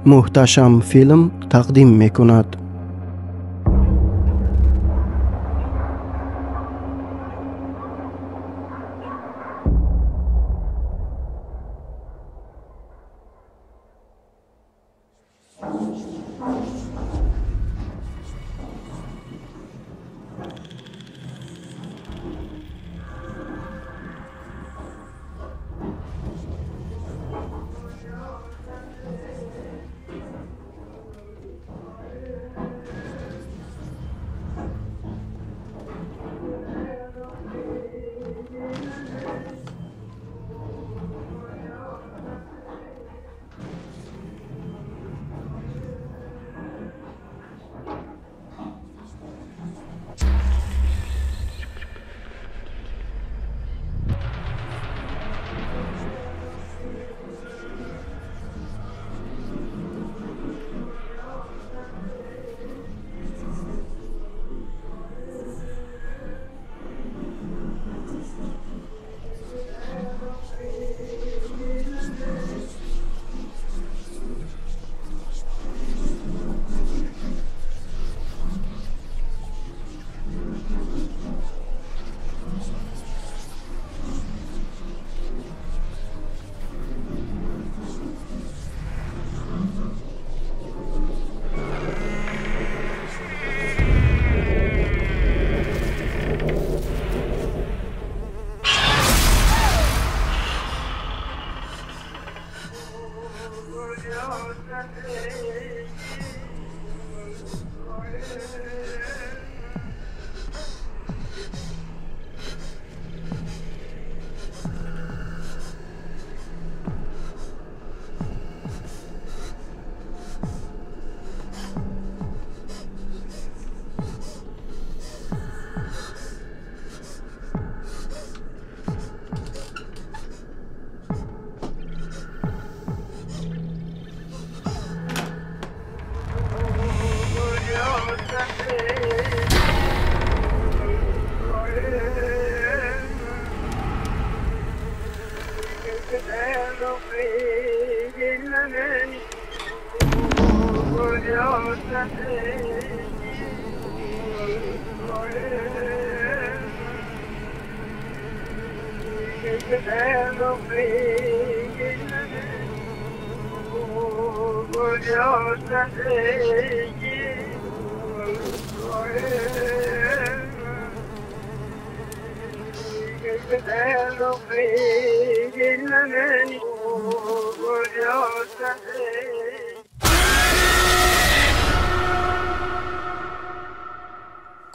محتشم فیلم تقدیم میکند.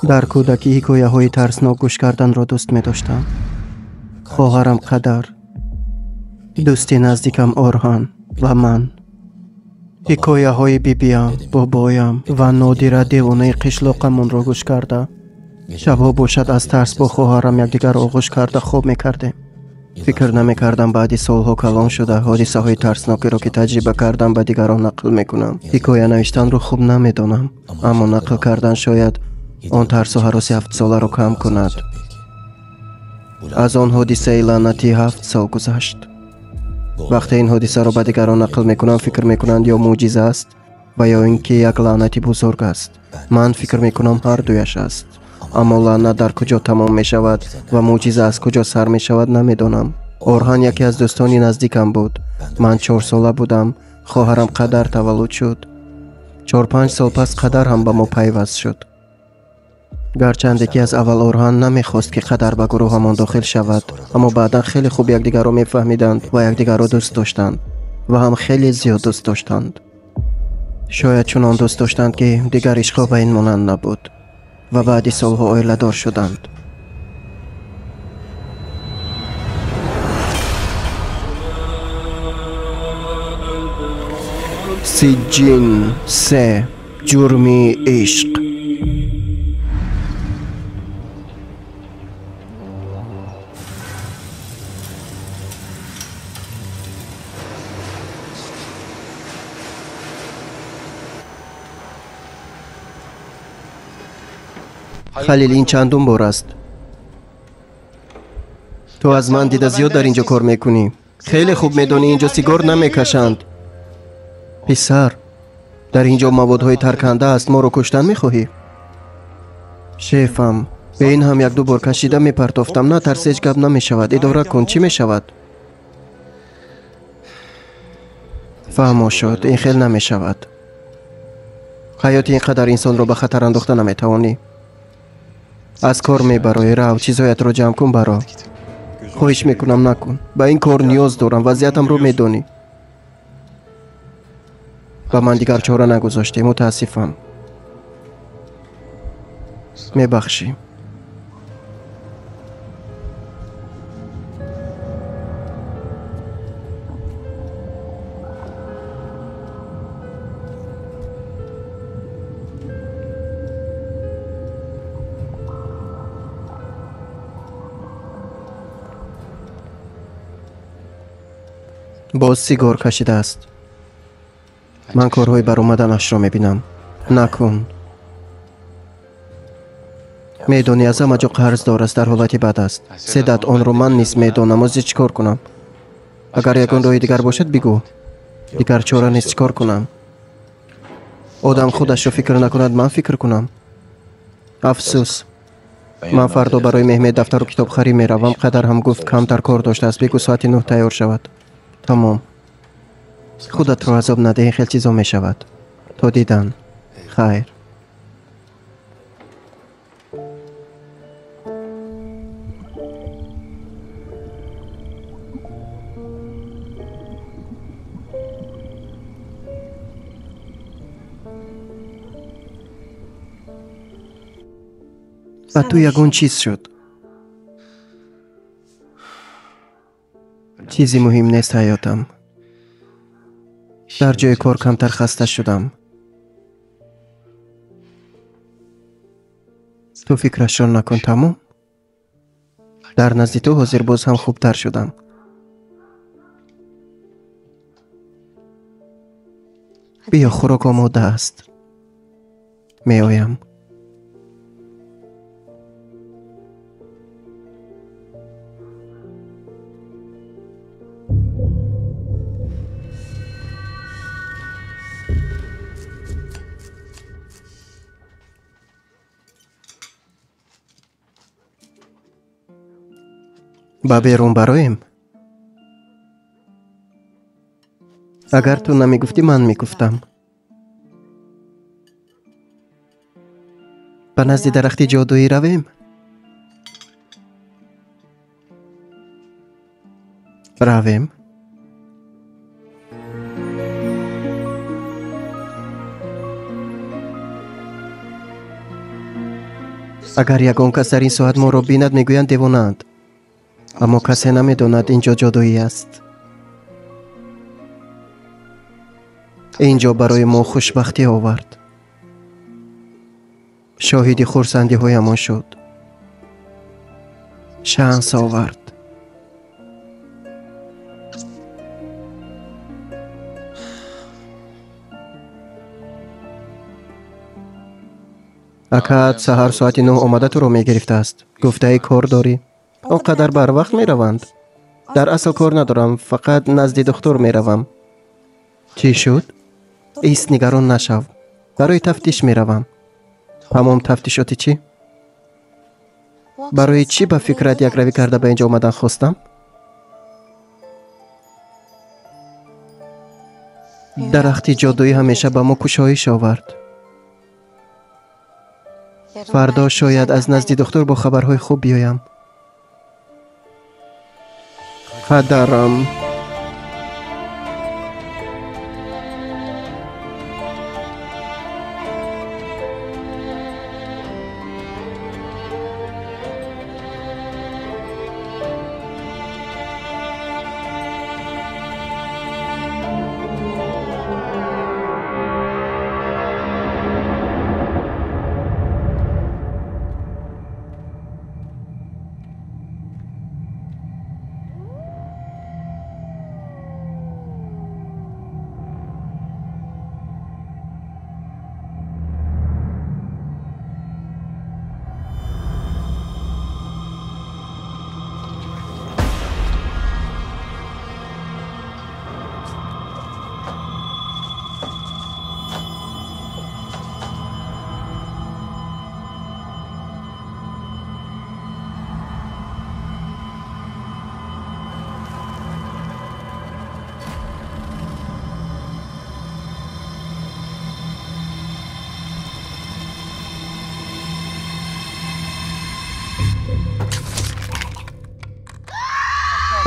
در کودکی حکایه‌های ترسناک گوش کردن را دوست می داشتم. خواهرم قدر، دوستی نزدیکم اورهان و من. حکایه‌های بیبیم، بابایم و نادیره دیوانه قشلاقمون را گوش کرده. شبها باشد از ترس با خواهرم یکدیگر آغوش کرده خواب میکردیم. فکر نمیکردم بعدی سالها کلان شده حادثه های ترسناکی را که تجربه کردم به دیگران نقل میکنم. حکایه نوشتن رو خوب نمیدونم، اما نقل کردن شاید آن ترس و هراس 7 ساله را کم کند. از آن حادثه لعنتی 7 سال گذشت. وقتی این حادثه را به دیگران نقل میکنم فکر میکنند یا معجزه است و یا اینکه یک لعنتی بزرگ است. من فکر میکنم هر دویش است، اما لعنت در کجا تمام می شود و معجزه از کجا سر می شود نمیدانم. اورهان یکی از دوستانی نزدیکم بود. من 4 ساله بودم. خواهرم قدر تولد شد. 4-5 سال پس قدر هم به ما پیوست شد. گرچند یکی از اول اورهان نمیخواست که قدر به گروه همان داخل شود، اما بعدا خیلی خوب یکدیگر را میفهمیدند و یکدیگر را دوست داشتند و هم خیلی زیاد دوست داشتند. شاید چنان دوست داشتند که دیگر عشقها به این مانند نبود و بعدی سالها عائله دار شدند. سجین 3 جرمی عشق. خلیل این چندم بار است؟ تو از من دیده زیاد در اینجا کار میکنی. خیلی خوب میدونی اینجا سیگار نمیکشند. پسر، در اینجا موادهای ترکنده است. ما رو کشتن میخواهی؟ شیفم، به این هم یک دو بار کشیده میپرتافتم. نه ترس، هیچ گپ نمیشود. اداره کن، چی میشود؟ فهم شد، این خیلی نمیشود. حیات اینقدر انسان رو به خطر انداخته نمیتوانی. از کار میبرای، رو چیزهایت رو جمع کن برا. خواهش میکنم نکن. به این کار نیاز دارم. وضعیتم رو میدونی. و من دیگر چاره نگذاشته. متاسفم. میبخشی. باز سیگار کشیده است. من کارهای بر اومدنش را میبینم. نکن. میدونی از همه جا قرض دار است. در حالتی بد است. سیدت آن رو من نیست میدونم. از چی کار کنم؟ اگر یکان راه دیگر باشد بگو. دیگر چاره نیست. چیکار کنم؟ آدم خودش رو فکر نکند، من فکر کنم. افسوس. من فردا برای مهمه دفتر و کتاب خری میروم. قدر هم گفت کمتر کار داشته است. بگو ساعت 9 تیار شود. تمام. خودت رو عذاب نده. این خیلی چیزا می شود. تا دیدن. خیر. و تو یگون چیز شد. چیزی مهم نیست حیاتم. در جای کار کمتر خسته شدم. تو فکرش را نکن. تمام. در نزد تو حاضر باز هم خوبتر شدم. بیا، خوراک آماده است. می آیم. با بیرون برایم. اگر تو نمی گفتی من می گفتم. به نزد درخت جادویی رویم. رویم. اگر یگان کس در این ساعت ما را بیند میگویند دیوانه‌اند. اما کسی نمیداند اینجا جادویی است. اینجا برای ما خوشبختی آورد. شاهدی خرسندی هایمان شد. شانس آورد. اکاد سهر ساعت 9 آمده تو رو می گرفته است. گفته ای کار داری؟ آنقدر بر وقت می روند. در اصل کار ندارم، فقط نزد دکتر می روم. چی شد؟ ایست، نگران نشو. برای تفتیش می روم. تمام تفتیشاتی چی؟ برای چی به فکرت یک روی کرده به اینجا آمدن خواستم؟ درختی جادویی همیشه به ما کشایش آورد. فردا شاید از نزد دکتر با خبرهای خوب بیایم. پدرم.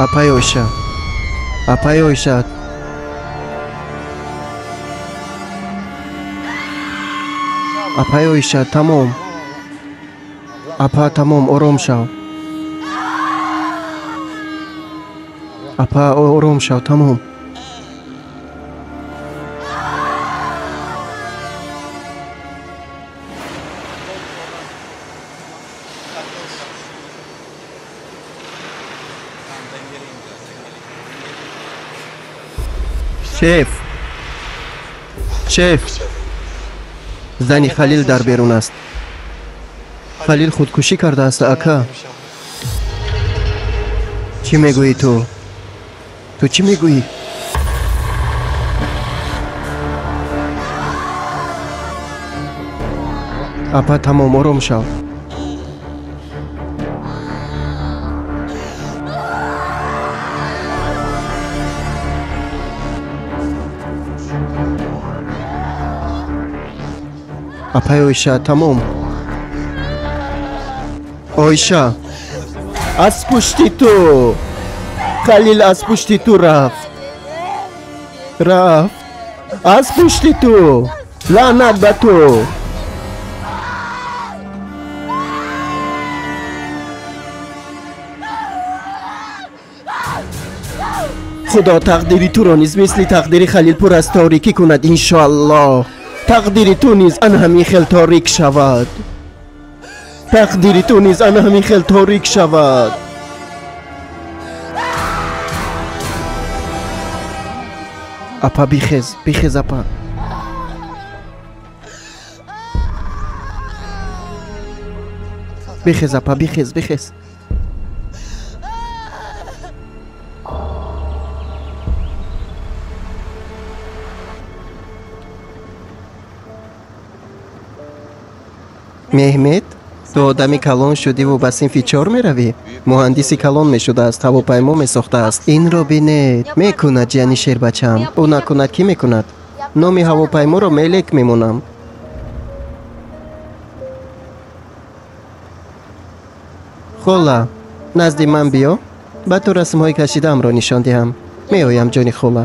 апай ойша, апай ойша. апай ойша, тамом. апа, тамом, ором шав. апа, ором шав, тамом. шеф, зани халил дар берун аст. халил худкушӣ кардааст ака. чӣ мегӯӣ ту? ту чӣ мегӯӣ? апа, тамом, ором шав. апай ойша, тамом. ойша, аз пушти ту. халил аз пушти ту рафт. аз пушти ту. лаънат ба ту. худо тақдири туро низ мисли тақдири халил пур аз торикӣ кунад, иншоаллоҳ. тақдири ту низ ан ҳамин хел торик шавад. тақдири ту низ ан ҳамин хел торик шавад. апа, бихез апа. бихез апа, бихез. меҳмед, ту одами калон шудиву ба синфи 4 меравӣ? муҳандиси калон мешудааст, ҳавопаймо месохтааст. инро бинед. мекунад ҷияни шербачам. ӯ накунад кӣ мекунад? номи ҳавопайморо мелек мемонам. хола, назди ман биё. ба ту расмҳои кашидаамро нишон диҳам. меоям, ҷони хола.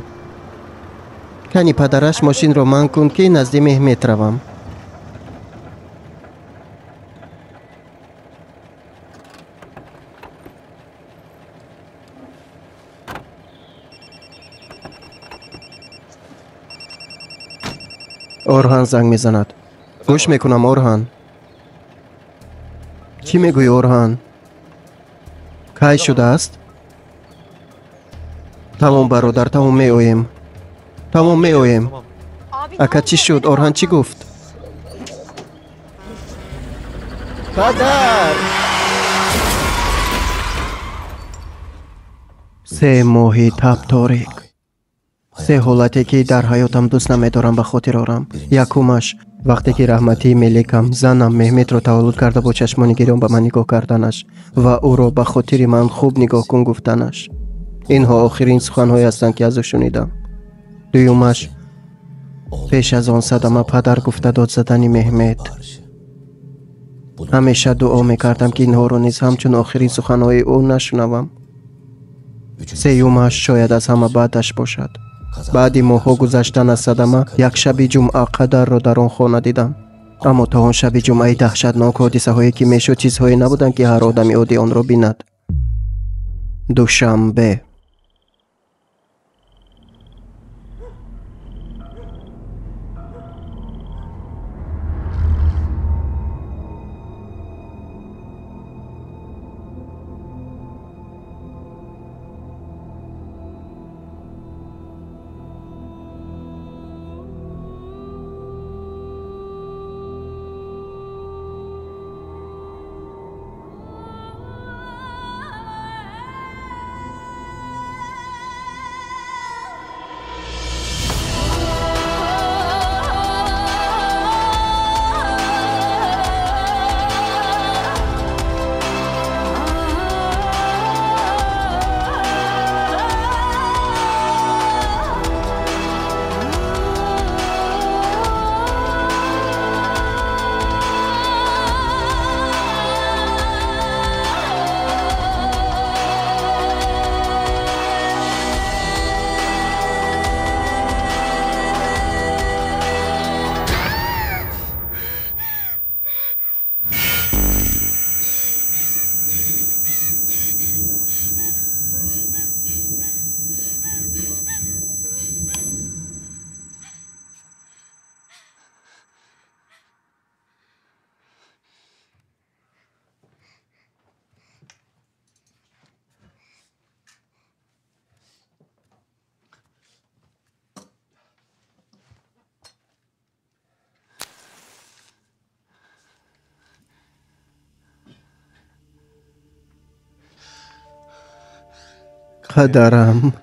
кани падараш мошинро манъ кун, ки назди меҳмед равам. орҳан занг мезанад. гӯш мекунам. орҳан, чӣ мегӯӣ? орҳан, кай шудааст? тамом бародар, тамом меоем. ака чӣ шуд? орҳан чӣ гуфт? падар! 3 моҳи табторик. 3 ҳолате ки дар ҳаётам дӯст намедорам ба хотир орам. якумаш, вақте ки раҳматӣ мелекам, занам меҳмедро таваллуд карда бо чашмони гирён ба ман нигоҳ карданаш ва ӯро ба хотири ман хуб нигоҳ кун гуфтанаш. инҳо охирин суханҳое ҳастанд ки аз ӯ шунидам. дуюмаш, пеш аз он садама падар гуфта дод задани меҳмед. ҳамеша дуо мекардам ки инҳоро низ ҳамчун охирин суханҳои ӯ нашунавам. сеюмаш, шояд аз ҳама баъдаш бошад. баъди моҳҳо гузаштан аз садама, як шаби ҷумъа қадарро дар он хона дидам. аммо то он шаби ҷумъаи даҳшатнок, ҳодисаҳое ки мешуд чизҳое набуданд ки ҳар одами оддӣ онро бинад. душанбе. پدرم،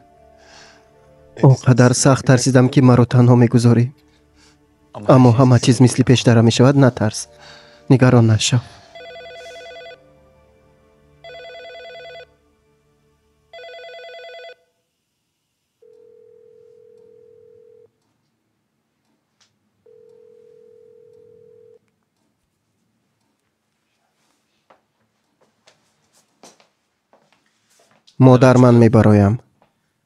اونقدر سخت ترسیدم که مرا تنها میگذاری. اما همه چیز مثل پیش داره می شود. نترس، نگران نشو. مادر من میبرایم.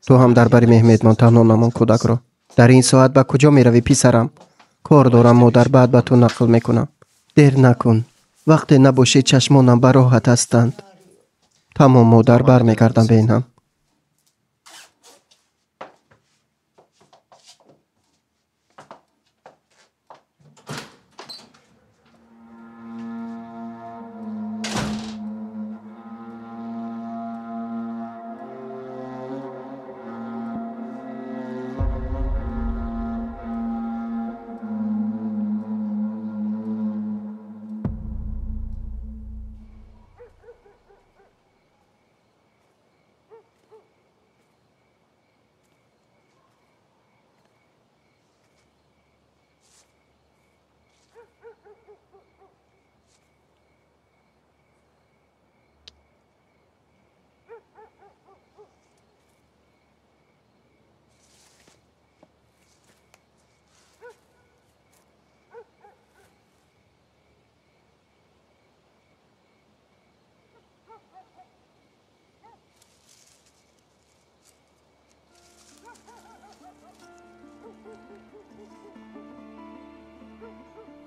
تو هم در بری مهمتمان تنها نمان کودک را. در این ساعت به کجا می روی پسرم؟ کار دارم مادر، بعد به تو نقل میکنم. دیر نکن، وقتی نباشی چشمانم به راحت هستند. تمام مادر، بر میگردم بینم.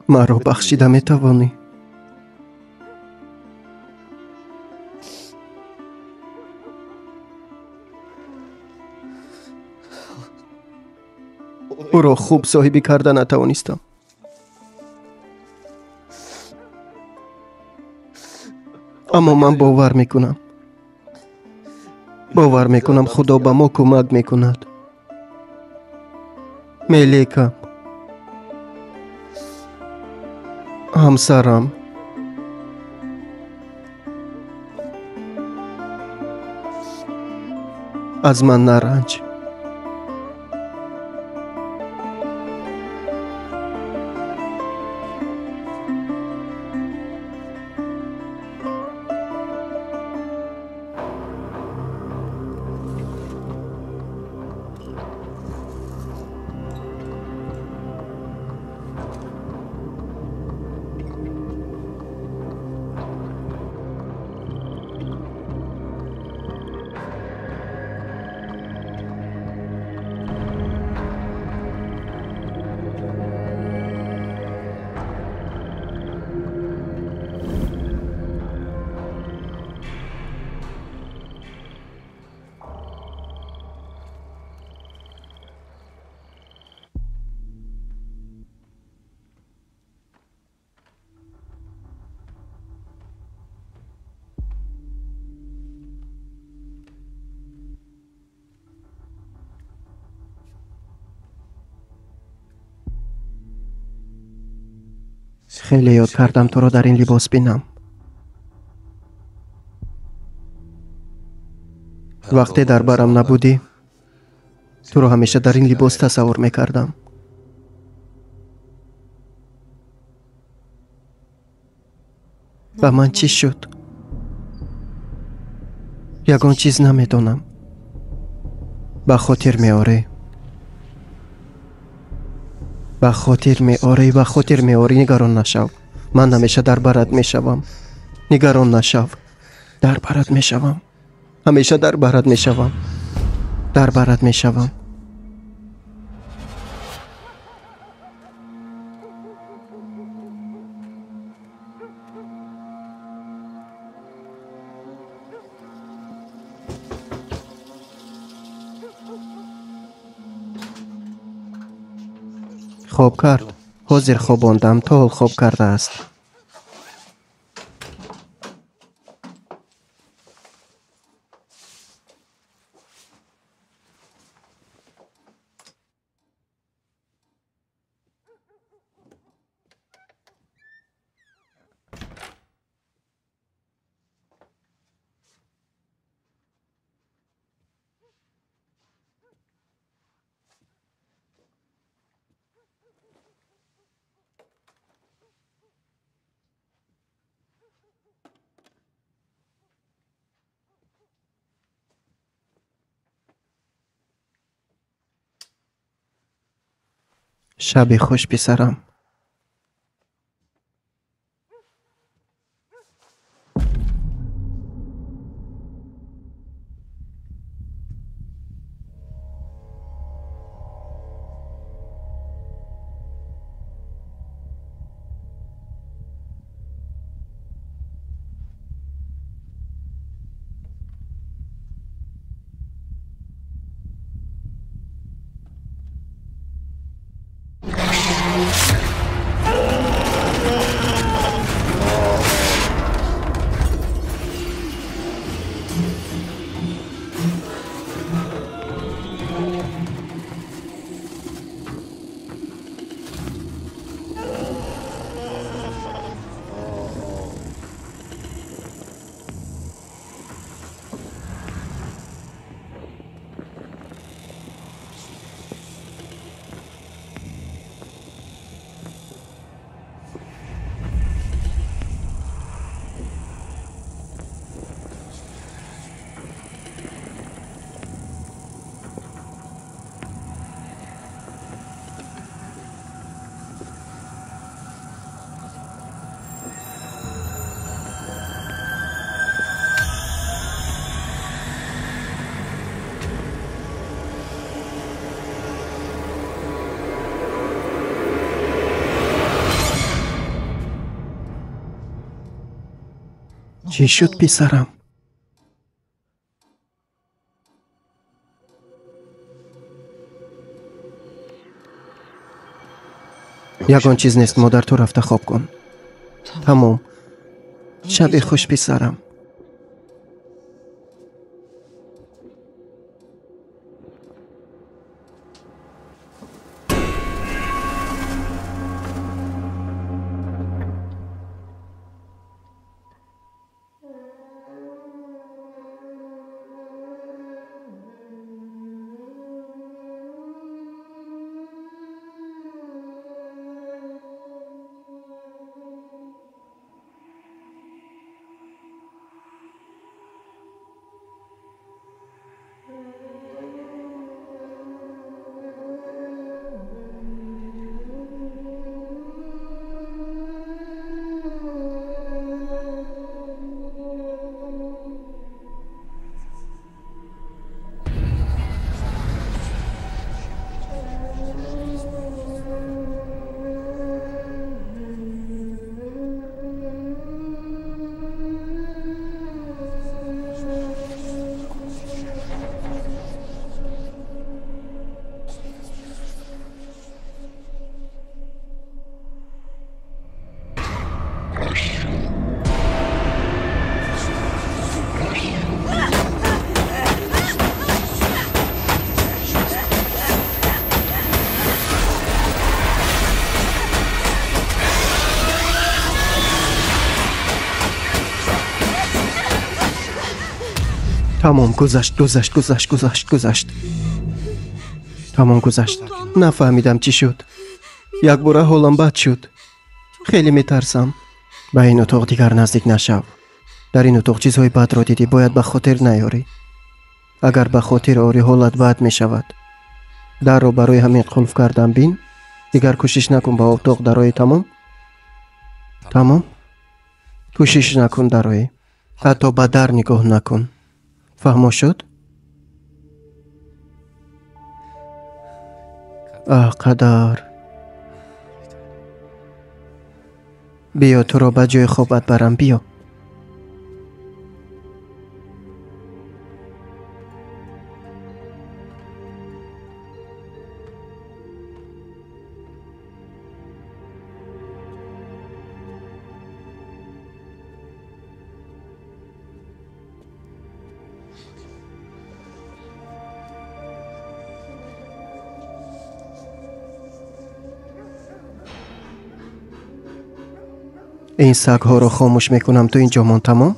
مرا بخشیده می توانی؟ او را خوب صاحبی کرده نتوانستم. اما من باور میکنم خدا به ما کمک میکند. ملیکم، همسرم، از من نرنج. خیلی یاد کردم تو را در این لباس بینم. وقتی در برم نبودی تو را همیشه در این لباس تصور میکردم. و من چی شد؟ یگان چیز نمیدونم. به خاطر میاری، به خاطر میاری. نگران نشو، من همیشه در برت میشوم. نگران نشو، در برت میشوم. همیشه در برت میشوم. در برت میشوم. خوب کرد. حاضر خواباندم، تا خوب کرده است. شب خوش پسرم. چی شد پسرم؟ یگان چیز نیست مادر، تو رفته خواب کن. تمام. شب خوش پسرم. تمام گذشت. تمام گذشت. نفهمیدم چی شد. یک باره حالم بد شد. خیلی میترسم. به این اتاق دیگر نزدیک نشو. در این اتاق چیزهای بد را دیدی، باید به خاطر نیاری. اگر به خاطر آری حالت بد می شود. در را برای همین قلف کردم. بین دیگر کوشش نکن به اتاق درای. تمام. کوشش نکن درای. حتی به در نگاه نکن. فهمو شد؟ قدر. بیا تو را به جای خوابت برم. بیا. این سگ ها رو خاموش میکنم تو اینجا مان. تمام.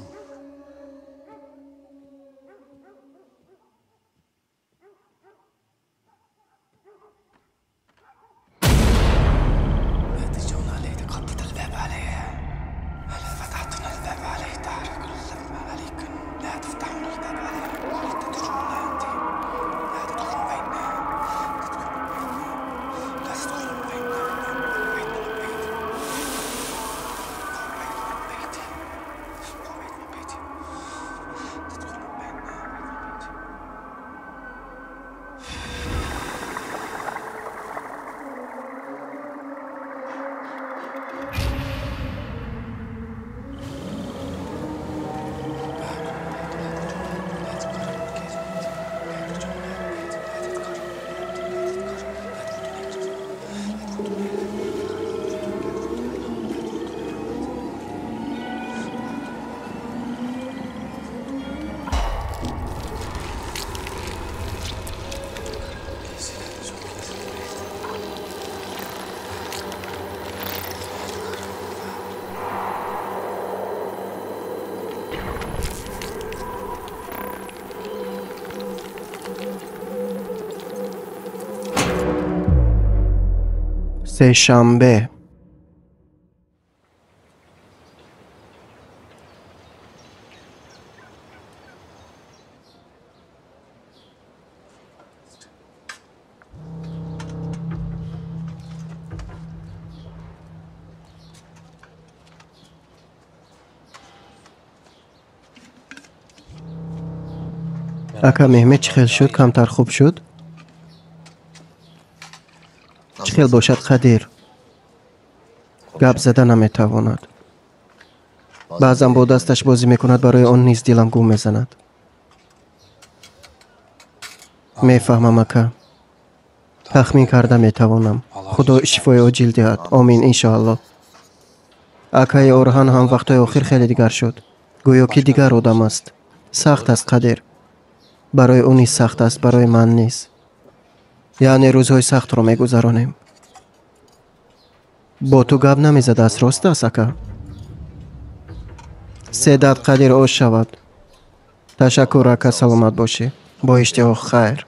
سه شنبه اکا مهمه چی خیل شد؟ کمتر خوب شد؟ چی خیل باشد قدیر؟ گپ زدن نمیتواند. بعضا با دستش بازی میکند، برای آن نیز دلم گم میزند. میفهمم اکا. تخمین کرده میتوانم. خدا شفای عاجل دهد. آمین انشاءالله. اکای اورهان هم وقتای آخر خیلی دیگر شد. گویا که دیگر آدم است. سخت است قدیر. برای اونی سخت است، برای من نیست. یعنی روزهای سخت رو میگذرانیم. با تو گپ نمیزد است، راست است اکا؟ 3 دقیقه قدیر آش شود. تشکر اکا، سلامت باشی. با اشتیاق خیر.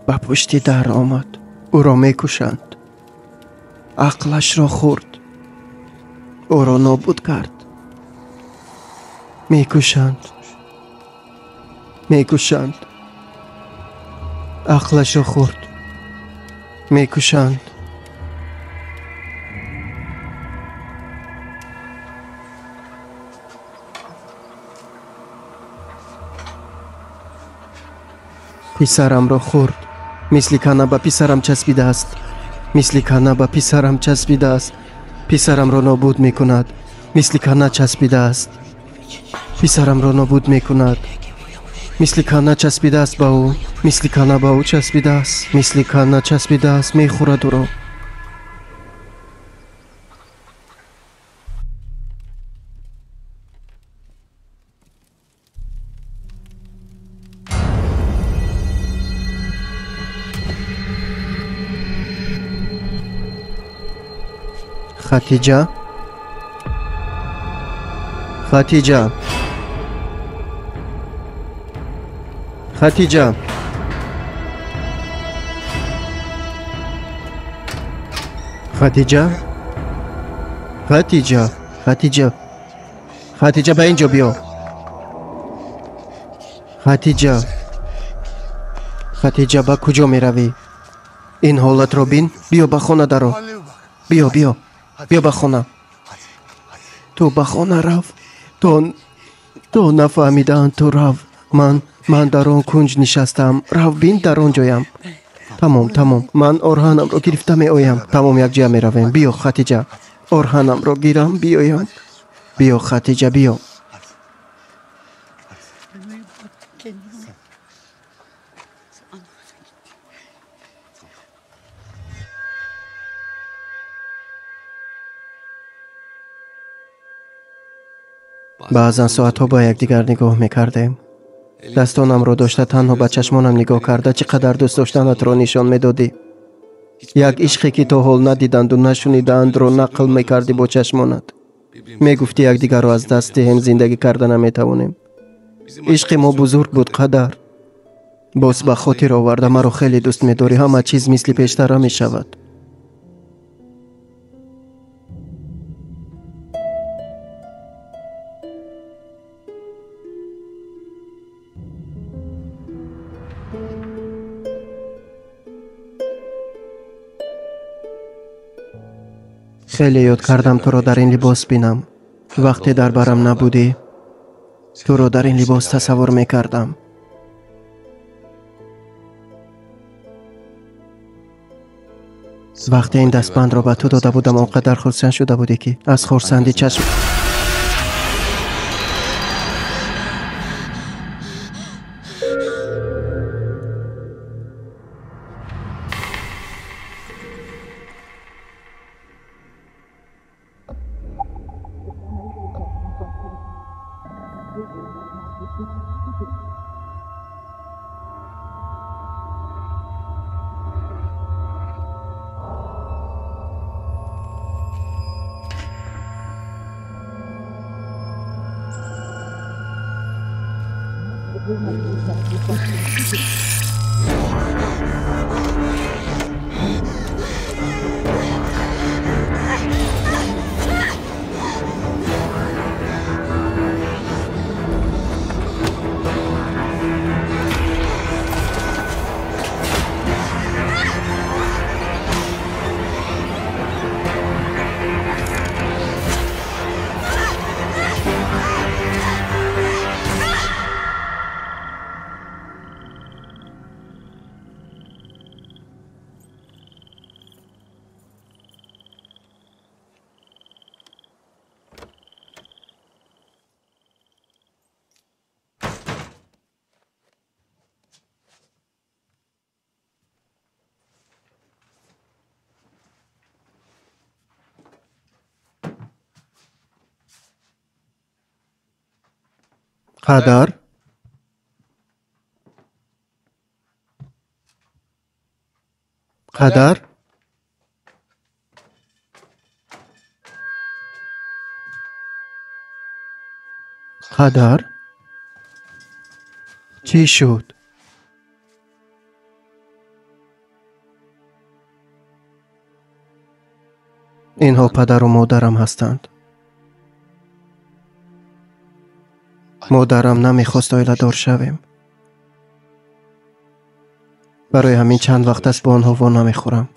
به پشت در آمد. او را میکشند. عقلش را خورد. او را نابود کرد. میکشند. میکشند. عقلش را خورد. میکشند. پسرم را خورد. مثل کنه به پسرم چسبیده است. مثل کنه به پسرم چسبیده است. پسرم را نابود میکند. مثل کنه چسبیده است. پسرم را نابود میکند. مثل کنه چسبیده است به او. مثل کنه به او چسبیده است. مثل کنه چسبیده است. میخورد او را. خدیجه، خدیجه، خدیجه، خدیجه، خدیجه، خدیجه، خدیجه به اینجا بیا. хатиҷа ба куҷо меравӣ? ин ҳолатро бин. биё ба хона даро. биё ба хона. ту ба хона рав. то нафаҳмидаанд. ту рав. ман дар он кунҷ нишастаам. рав бин дар он ҷоям. тамом. ман орҳанамро гирифта меоям. тамом якҷоя меравем. биё хатиҷа. орҳанамро гирам биёям. биё хатиҷа биё. баъзан соатҳо ба якдигар нигоҳ мекардем. дастонамро дошта танҳо ба чашмонам нигоҳ карда чӣ қадар дӯст доштанатро нишон медодӣ. як ишқе ки то ҳол надиданду нашунидаандро нақл мекардӣ бо чашмонат. мегуфтӣ якдигарро аз даст диҳем, зиндагӣ карда наметавонем. ишқи мо бузург буд қадар. боз ба хотир оварда маро хеле дӯст медорӣ. ҳама чиз мисли пештара мешавад. хеле ёд кардам туро дар ин либос бинам. вақте дар барам набудӣ, туро дар ин либос тасаввур мекардам. вақте ин дастбандро ба ту дода будам, он қадар хурсанд шуда будӣ ки аз хурсандӣ чашм قدر قدر قدر چی شد؟ اینها پدر و مادرم هستند. مادرم نمیخواست آیله دار شویم. برای همین چند وقت است با آنها وا نمیخورم.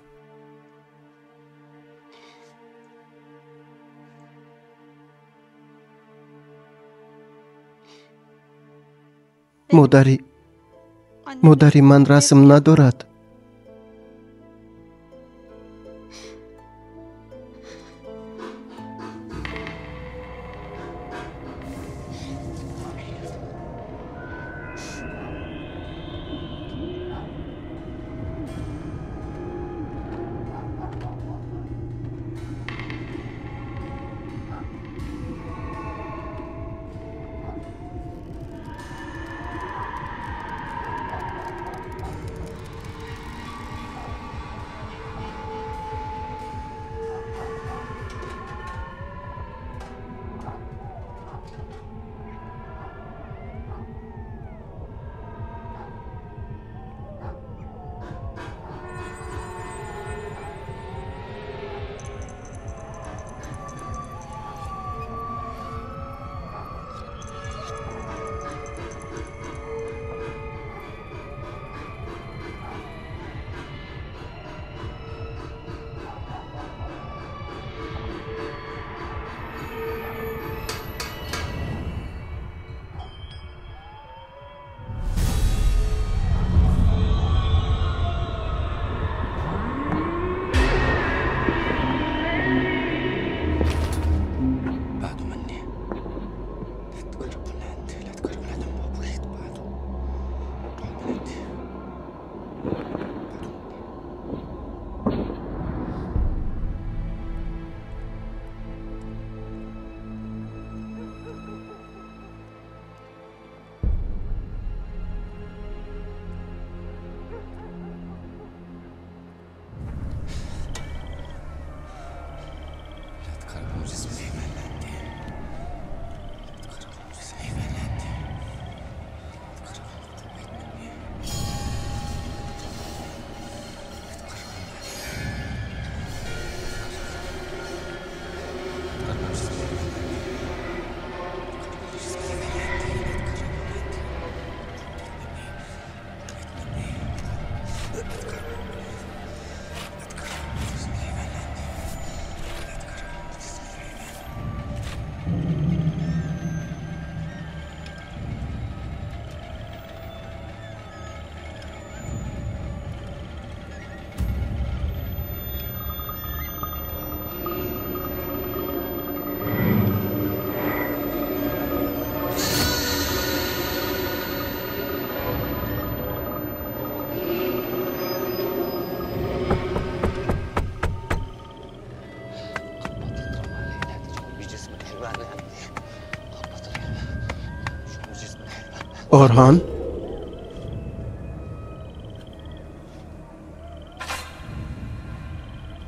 مادری من رسم ندارد.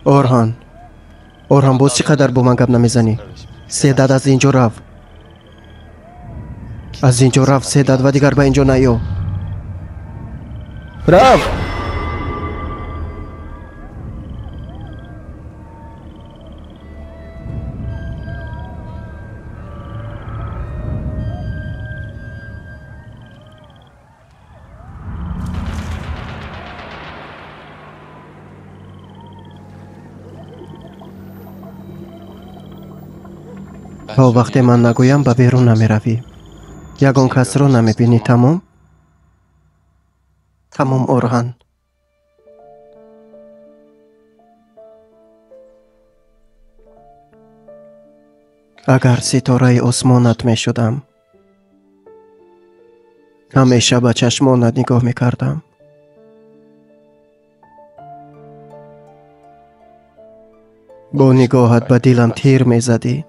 اورهان اورهان باز چقدر با من گپ نمیزنی؟ سیداد از اینجا رفت. از اینجا رفت سیداد و دیگر به اینجا نیو. رفت. تا وقتی من نگویم به بیرون نمی یگان کس رو نمی بینی. تمام اورهان. اگر ستاره آسمانت می شدم همیشه به چشمانت نگاه می کردم. با نگاهت به دلم تیر می زدی.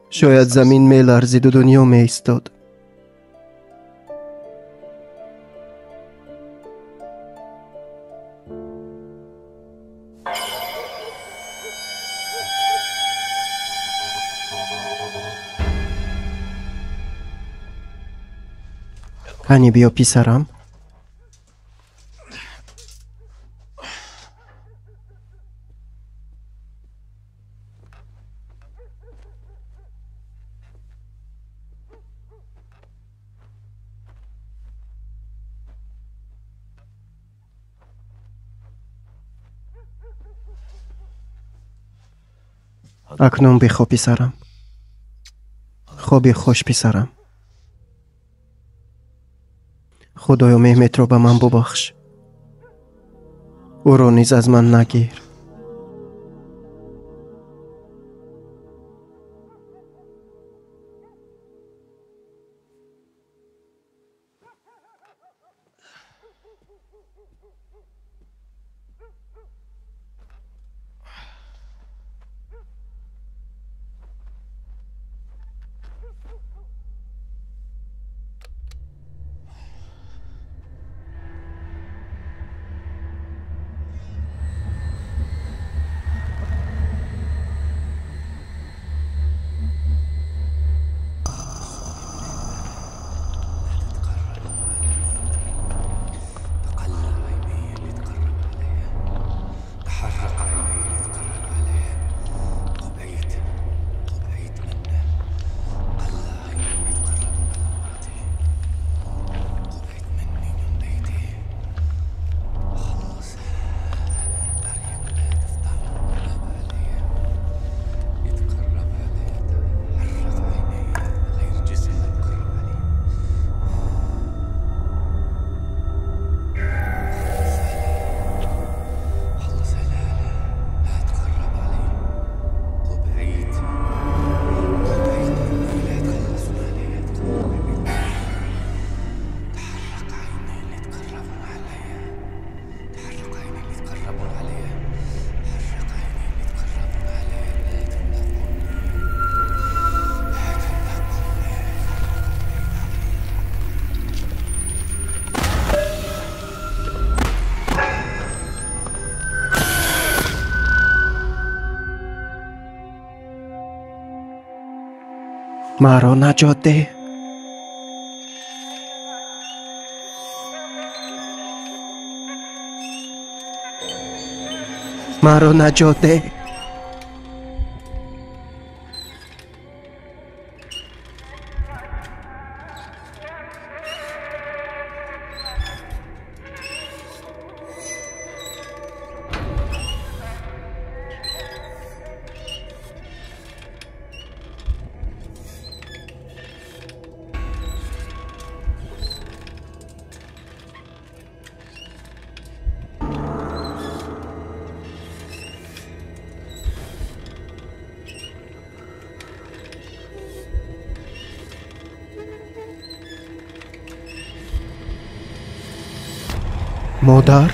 شاید زمین می لرزید و دنیا می ایستاد. هنی بیا پسرم. اکنون بخوا پسرم. خوابی خوش پسرم. خدایا مهمت رو به من ببخش. او رو نیز از من نگیر. مرا نجات ده. مرا نجات ده. مادر؟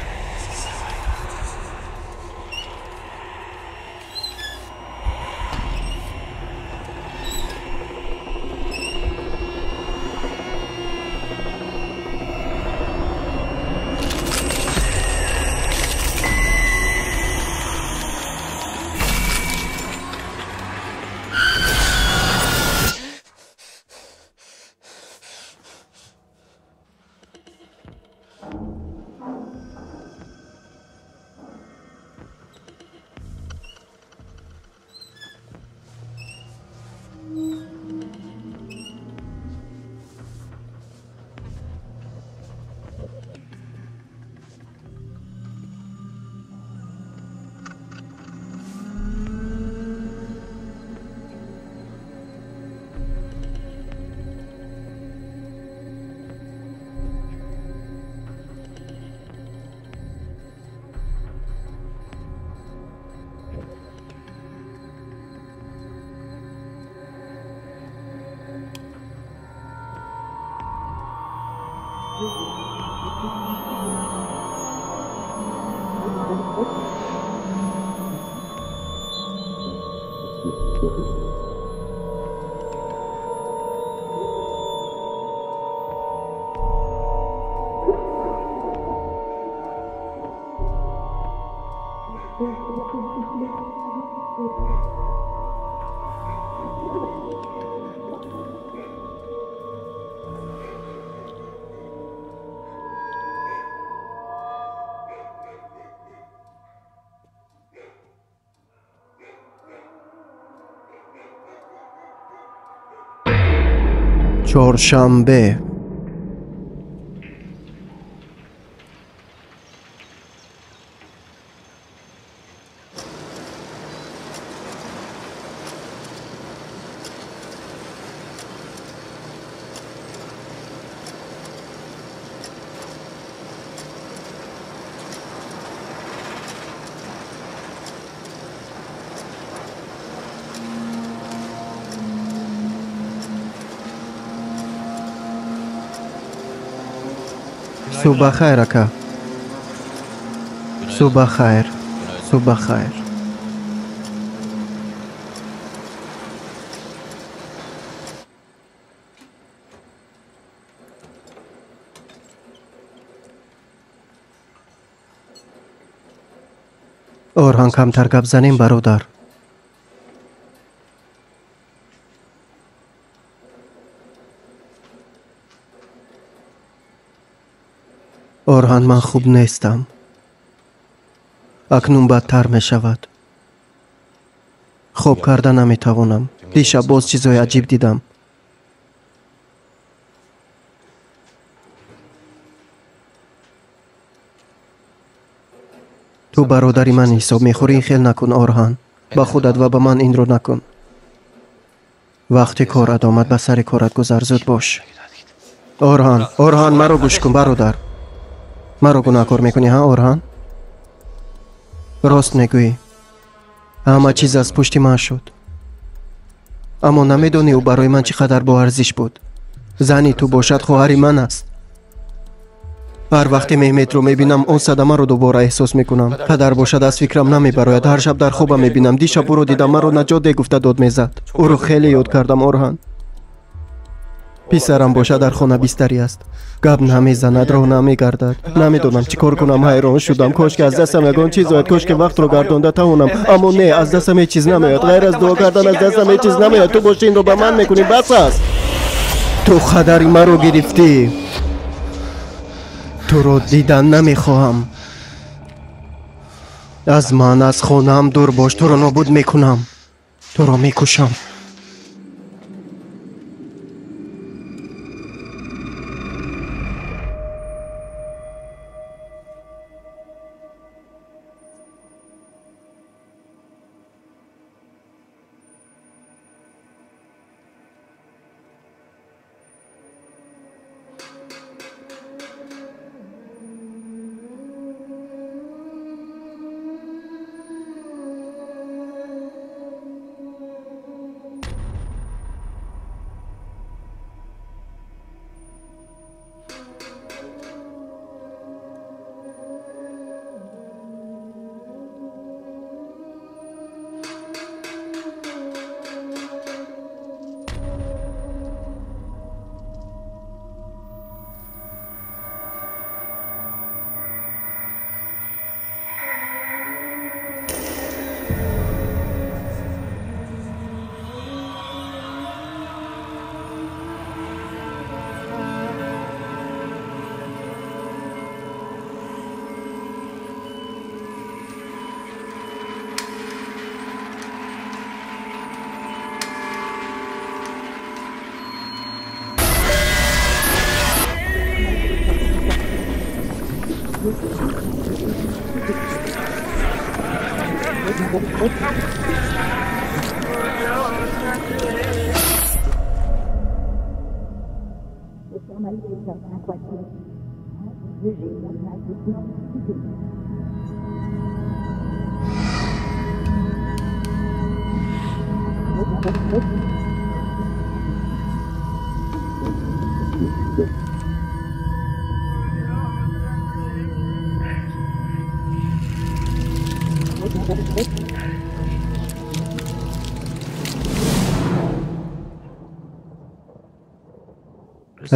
چهارشنبه. صبح خیر اکا. صبح خیر. صبح خیر. اورهان کمتر گپ زنیم برادر. اورهان من خوب نیستم. اکنون بدتر می شود. خوب کردن نمی توانم. دیشب باز چیزای عجیب دیدم. تو برادری من حساب میخوری، خیل نکن اورهان. با خودت و با من این رو نکن. وقتی کارت آمد به سر کارت گذر، زود باش. اورهان مرا گوش کن برادر. مرا گناهکار میکنی ها اورهان؟ راست میگویی. همه چیز از پشت من شد. اما نمیدونی او برای من چقدر با ارزش بود. زنی تو باشد خواهری من است. هر وقتی مهمت رو میبینم اون صدمه رو دوباره احساس میکنم. پدر باشد از فکرم نمیبراید. هر شب در خوابم میبینم. دیشب او رو دیدم، مرا نجات ده گفته داد میزد. او رو خیلی یاد کردم اورهان. پسرم باشد در خانه بیستری است. گپ نمیزند، راه نمیگردد. نمیدونم چی کار کنم. حیران شدم. کاش که از دستم یگان چیز آید. کاش که وقت رو گردانده توانم. اما نه، از دستم هیچ چیز نمیاد. غیر از دعا کردن از دستم هیچ چیز نمیاد. تو باشی این رو به من میکنی. بس است. تو خدری مرا گرفتی. تو رو دیدن نمیخواهم. از من، از خانم دور باش. تو رو نابود میکنم. تو رو میکشم.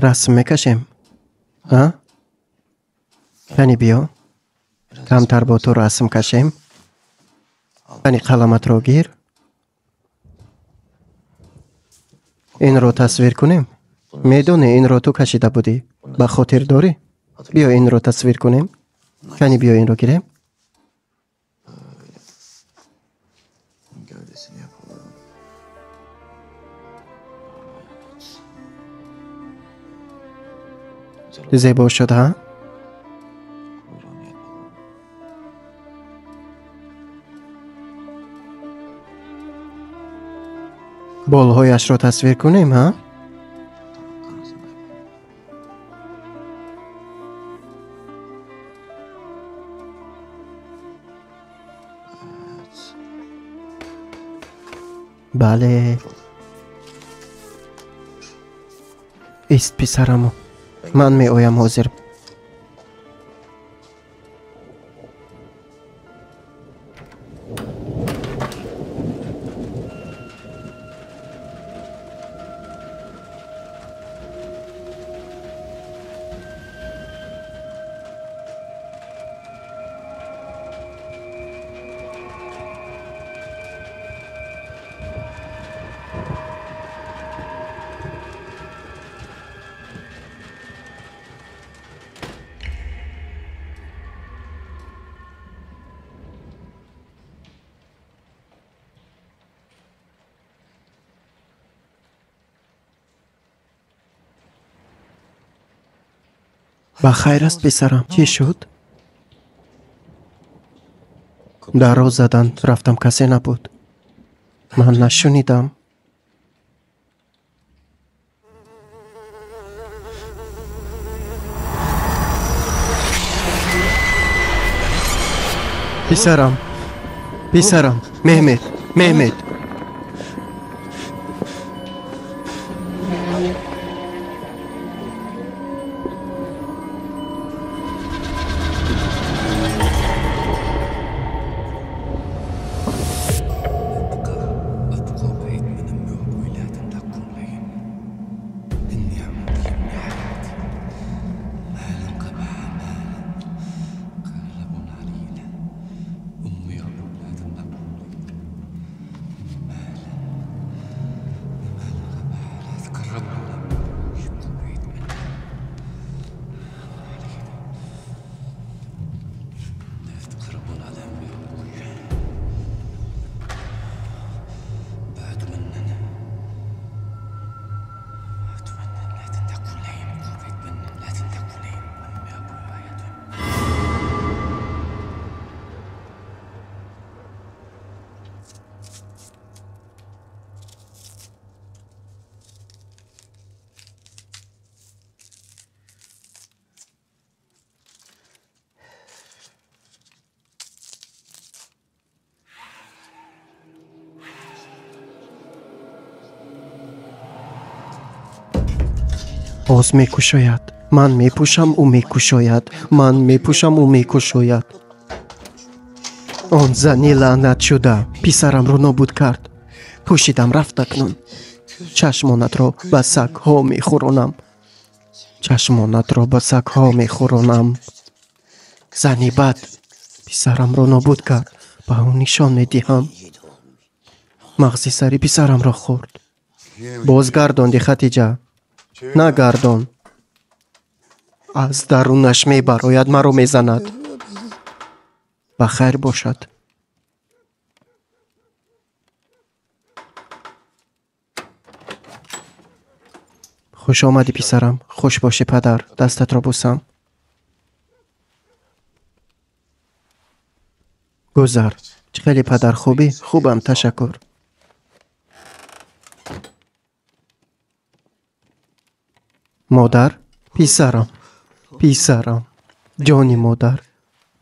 رسم میکشیم. ها؟ کنی بیا. کمتر با تو رسم کشیم. کنی قلمت رو گیر. این رو تصویر کنیم. میدونی این رو تو کشیده بودی. به خاطر داری؟ بیا این رو تصویر کنیم. کنی بیا این رو گیریم. زیبا شد ها؟ بالهایش را تصویر کنیم ها؟ بله. ایست پسرمو. من می آیم حاضر. با خیر است پسرم. چی شد؟ در رو زدن رفتم کسی نبود. من نشنیدم. پسرم مهمت باز میکشاید. من میپوشم او میکشاید. من میپوشم او میکشاید. آن زنی لعنت شده پسرم رو نابود کرد. پوشیدم رفت اکنون. چشمانت را به سگ ها میخورانم. چشمانت را به سگ ها میخورانم. زنی بد پسرم را نابود کرد. به اون نشان میدهم. مغزی سری پسرم را خورد. بازگرداندی خدیجه. نگردان. از درونش میبراید مرا میزند. بخیر باشد. خوش آمدی پسرم. خوش باشی پدر. دستت را بوسم. گذر. خیلی پدر خوبی؟ خوبم تشکر. مادر؟ پسرم. پسرم. جانی مادر.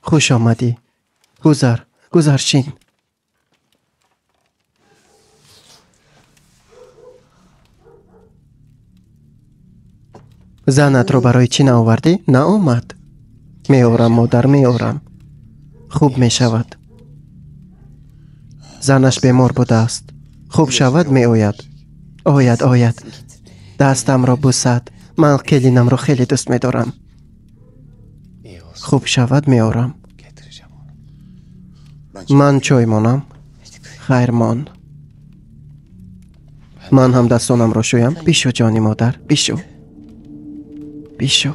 خوش آمدی. گذر. گذرشین. زنت رو برای چی نآوردی؟ نه آمد. میارم مادر میارم. خوب می شود. زنش بیمار بوده است. خوب شود می آید. آید آید. دستم را بوسد. من کلینم رو خیلی دوست می دارم. خوب شود می آرم. من چای مانم. خیر مان. من هم دستانم را شویم. بیشو جانی مادر. بیشو. بیشو.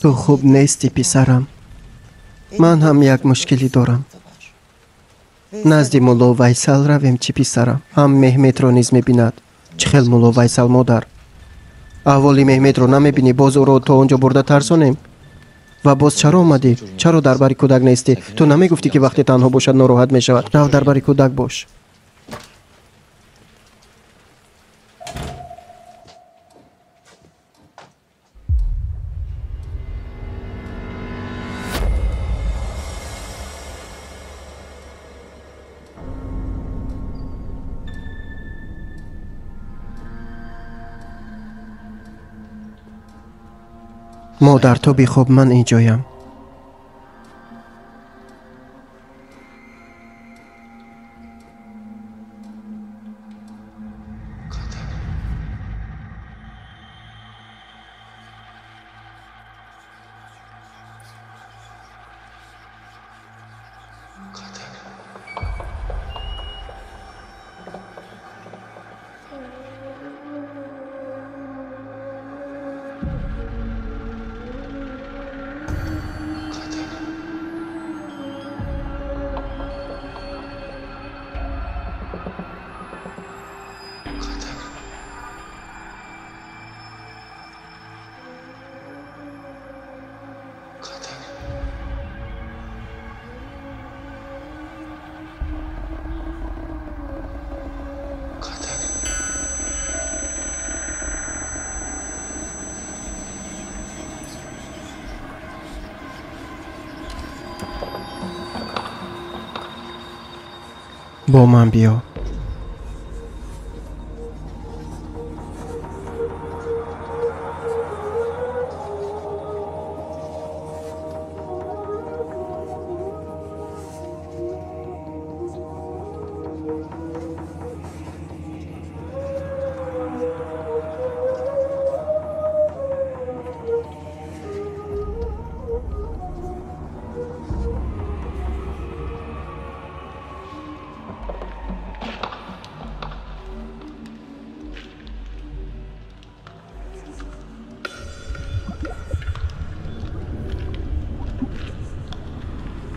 تو خوب نیستی پسرم. من هم یک مشکلی دارم. نزد مولا ویسل رویم چی پسرم. هم مهمت رو نیز میبیند. چه خیل مولا ویسل مادر. اولی مهمت رو نمیبینی باز او رو تا اونجا برده ترسانیم. و باز چرا آمدی؟ چرا درباره کودک نیستی؟ تو نمیگفتی که وقتی تنها باشد ناراحت میشود؟ رو درباره کودک باش. مادر تو بی خوب من اینجایم. با من بیا.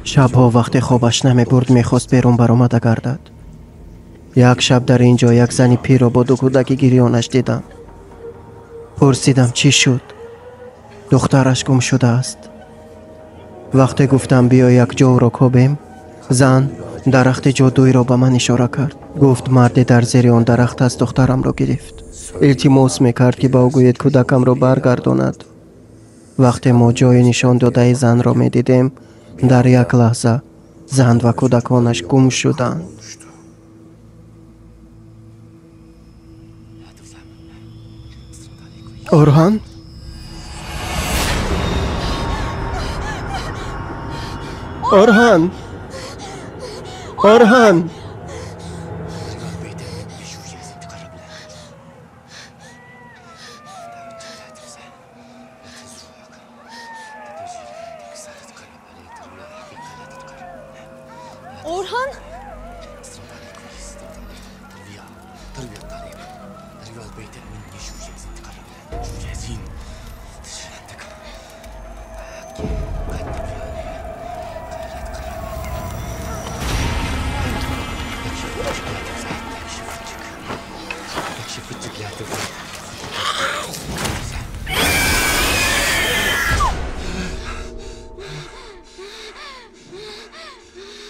شبها وقتی خوابش نمی برد میخواست بیرون برآمده گردد. یک شب در اینجا یک زنی پیر را با دو کودک گریانش دیدم. پرسیدم چی شد؟ دخترش گم شده است. وقتی گفتم بیا یک جا را کوبیم، زن درخت جادویی را به من اشاره کرد. گفت مردی در زیر آن درخت از دخترم را گرفت. التماس میکرد که با او گوید کودکم را برگرداند. وقتی ما جای نشان داده زن را میدیدیم، در یک لحظه زن و کودکانش گم شدند. اورهان؟ اورهان؟ اورهان؟ اورهان؟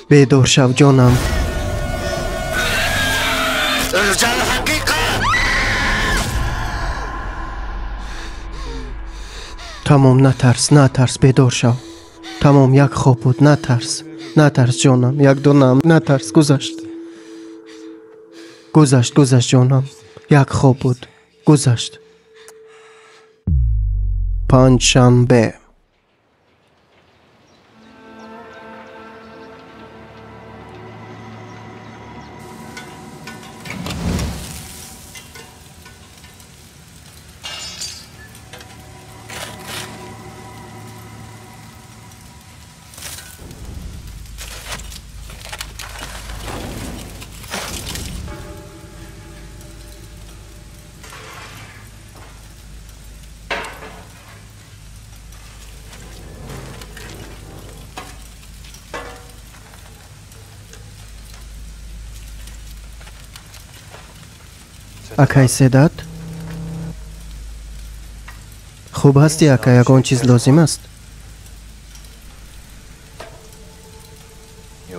بیدار شو جانم. تمام نترس، نترس، بیدار شو. تمام یک خواب بود، نترس. نترس جانم، یک دونم، نترس. گذشت جانم. یک خواب بود، گذشت. پنجشنبه. اکای سیدات؟ خوب هستی اکا؟ یگان چیز لازم است؟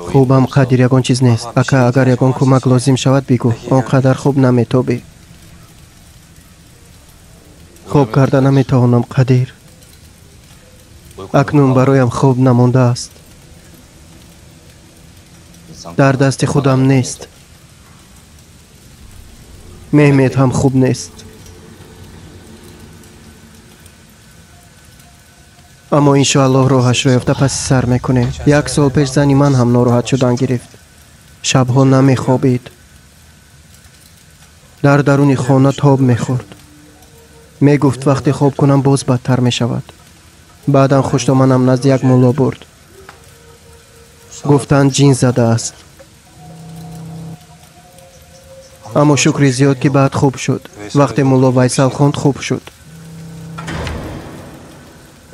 خوبم قدر، یگان چیز نیست اکا. اگر یگان کمک لازم شود بگو، آنقدر خوب نمیتابی. خوب کرده نمیتوانم قدر. اکنون برایم خوب نمانده است. در دست خودم نیست. مهمت هم خوب نیست. اما انشاءالله راهش را یافته پس سر میکنیم. 1 سال پیش زنی من هم ناراحت شدن گرفت. شبها نمیخوابید. در درون خانه تاب میخورد. میگفت وقتی خواب کنم باز بدتر میشود. بعدا خوشتامنم نزد یک مولا برد. گفتند جین زده است. اما شکر زیاد که بعد خوب شد. وقتی مولا ویسل خوند خوب شد.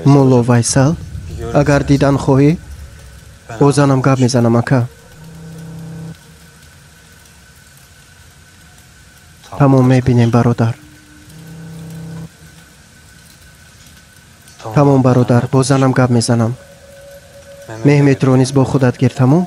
مولا ویسل؟ اگر دیدن خواهی با زنم گپ میزنم اکا. تمام میبینیم برادر. تمام برادر، با زنم گپ میزنم. مهمت رو نیز با خودت گیر. تمام.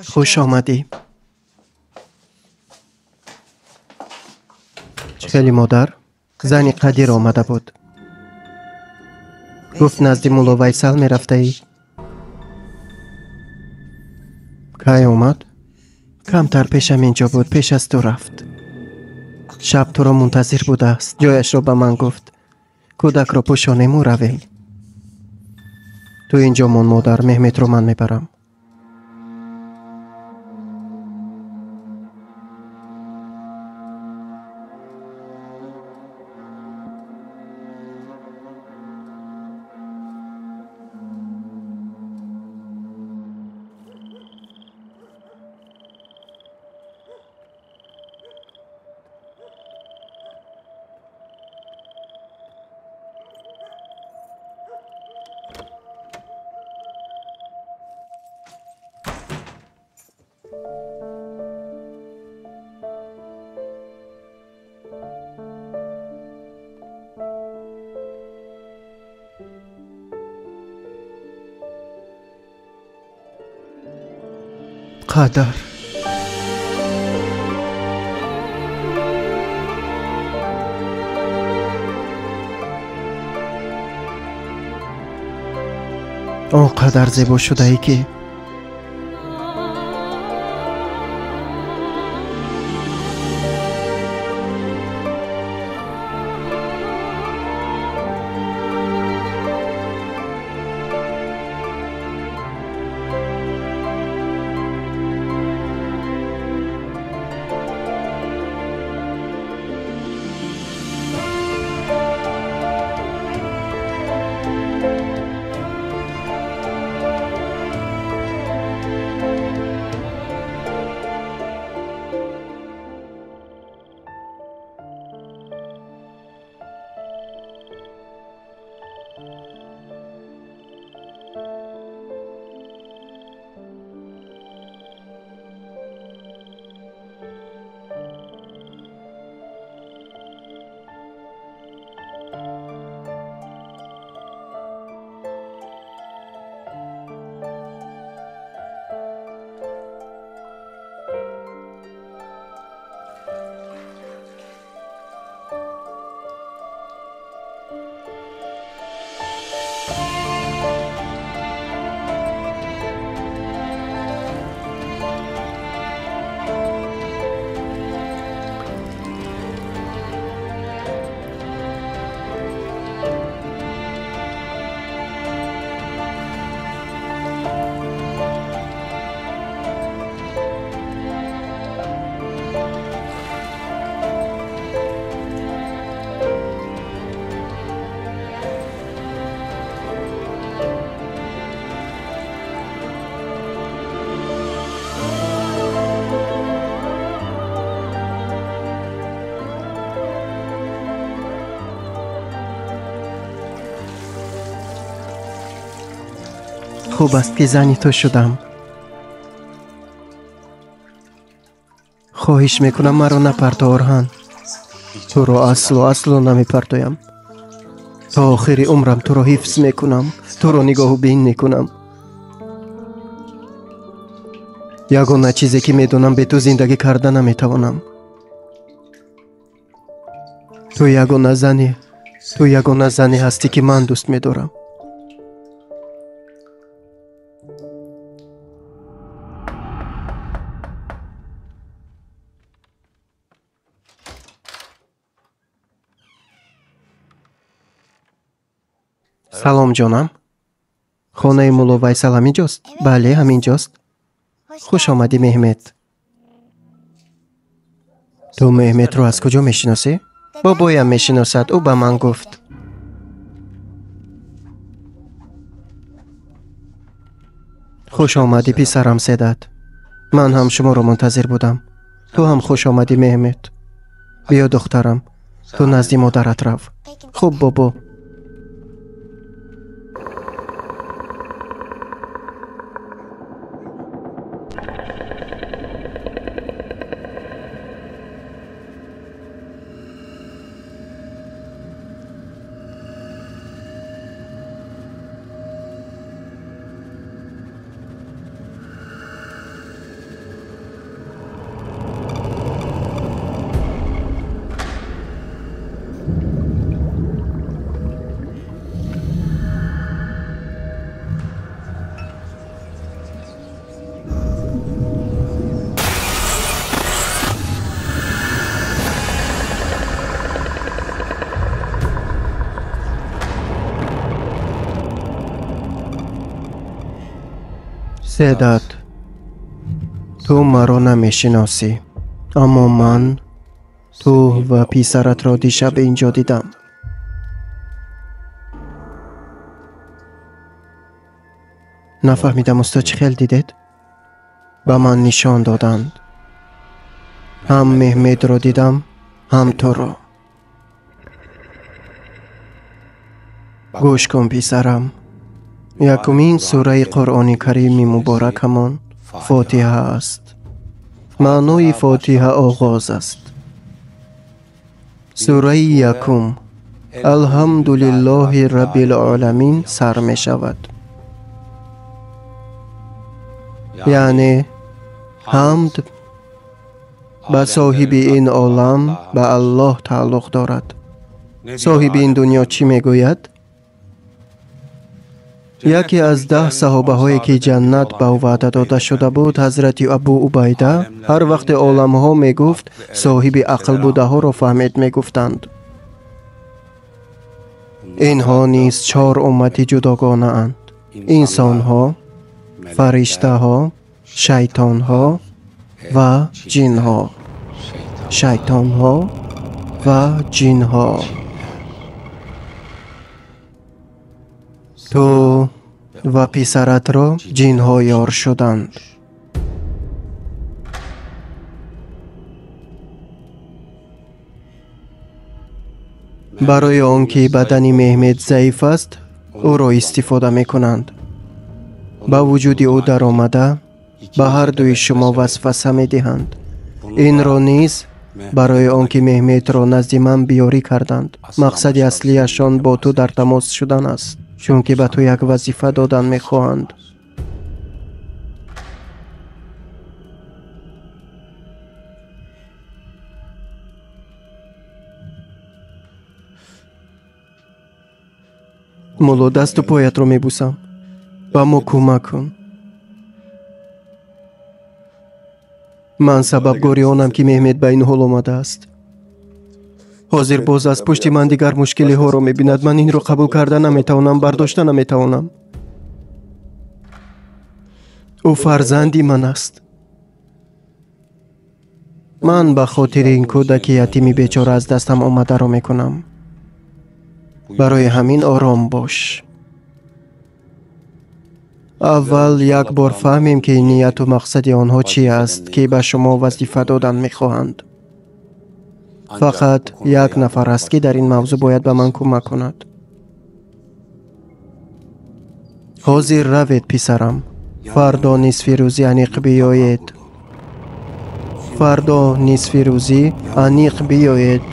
خوش آمدی. خیلی مادر زنی قدیر آمده بود. گفت نزدی مولا ویسل می رفته ای؟ کی اومد؟ کمتر پیشم اینجا بود، پیش از تو رفت. شب تو را منتظر بوده است. جایش را به من گفت. کودک را پوشانیم و رویم. تو اینجا من مادر، مهمت رو من میبرم. قدر آنقدر زیبا شده ای که خوب است که زنی تو شدم. خواهش میکنم مرا نپرتا اورهان. تو را اصلا نمیپرتایم. تا آخر عمرم تو را حفظ میکنم. تو را نگاه و بین میکنم. یگانه چیزی که میدونم به تو زندگی کرده نمیتوانم. تو یگانه زنی هستی که من دوست میدارم. سلام جانم. خانه مولا ویسل همینجاست؟ بله همینجاست. خوش آمدی مهمت. تو مهمت رو از کجا میشناسی؟ بابایم میشناسد، او به من گفت. خوش آمدی پسرم سیدت. من هم شما رو منتظر بودم. تو هم خوش آمدی مهمت. بیا دخترم، تو نزد مادرت رو. خوب بابا. седат, ту маро намешиносӣ, аммо ман ту ва писаратро дишаб инҷо дидам. нафаҳмидам усто чӣ хел дидед? ба ман нишон доданд. ҳам Меҳмедро дидам, ҳам туро. гӯш кун писарам. якумин сураи Қуръони Карими муборакамон Фотиҳа аст. маънои Фотиҳа оғоз аст. сураи якум Алҳамдулиллоҳи Раббил оламин сар мешавад. яъне ҳамд ба соҳиби ин олам, ба Аллоҳ тааллуқ дорад. соҳиби ин дунё чӣ мегӯяд? яке аз 10 саҳобаҳое ки ҷаннат ба ӯ ваъда дода шуда буд, ҳазрати Абу Убайда, ҳар вақте оламҳо мегуфт, соҳиби ақл будаҳоро фаҳмед мегуфтанд. инҳо низ 4 уммати ҷудогонаанд: инсонҳо, фариштаҳо, шайтонҳо ва ҷинҳо. шайтонҳо ва ҷинҳо. ту ва писаратро ҷинҳо ёр шуданд. барои он ки бадани Меҳмед заиф аст, ӯро истифода мекунанд. ба вуҷуди ӯ даромада, ба ҳар дуи шумо васваса медиҳанд. инро низ барои он ки Меҳмедро назди ман биёрӣ карданд. мақсади аслияшон бо ту дар тамос шудан аст, чунки ба ту як вазифа додан мехоҳанд. мулло, дасту поятро мебусам. ба мо кӯмак кун. ман сабабгори онам ки Меҳмед ба ин ҳол омадааст. ҳозир боз аз пушти ман дигар мушкилиҳоро мебинад. ман инро қабул карда наметавонам, бардошта наметавонам. ӯ фарзанди ман аст. ман ба хотири ин кӯдаки ятими бечора аз дастам омадаро мекунам. барои ҳамин ором бош. аввал як бор фаҳмем ки нияту мақсади онҳо чӣ аст, ки ба шумо вазифа додан мехоҳанд. фақат як нафар аст, ки дар ин мавзӯъ бояд ба ман кӯмак кунад. ҳозир равед, писарам. фардо нисфи рӯзӣ аниқ биёед. фардо нисфи рӯзӣ аниқ биёед.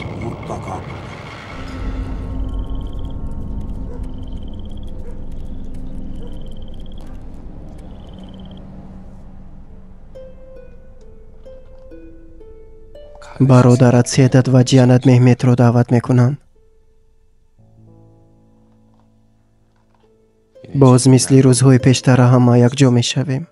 бародарат Седат ва ҷиянат Меҳмедро даъват мекунам. боз мисли рӯзҳои пештара ҳама якҷо мешавем.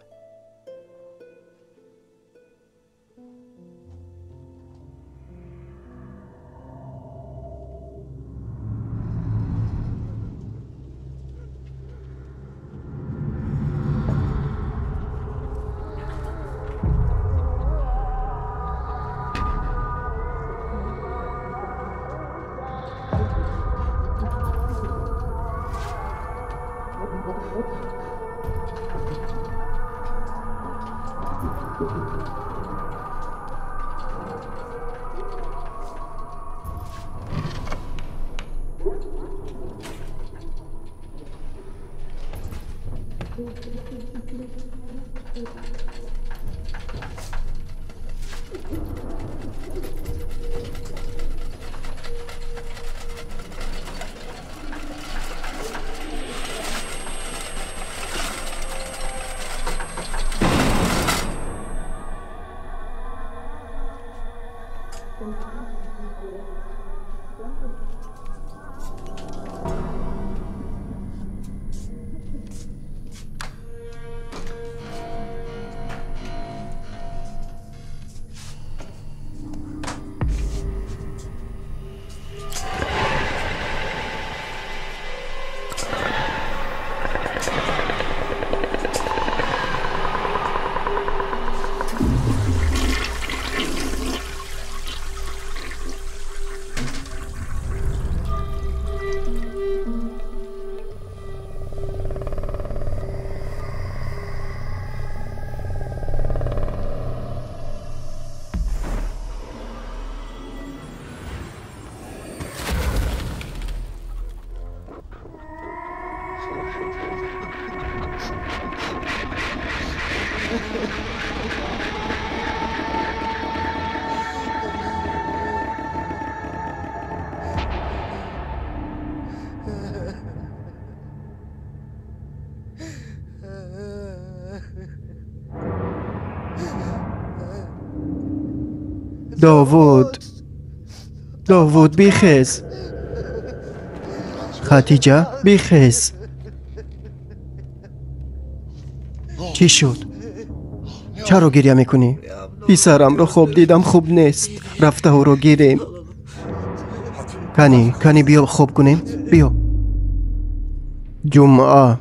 داوود بیخیز. خدیجه بیخیز. چی شد؟ چرا گریه میکنی؟ پسرم رو خوب دیدم خوب نیست. رفته او رو گیریم. کنی بیا خوب کنیم. بیا. جمعه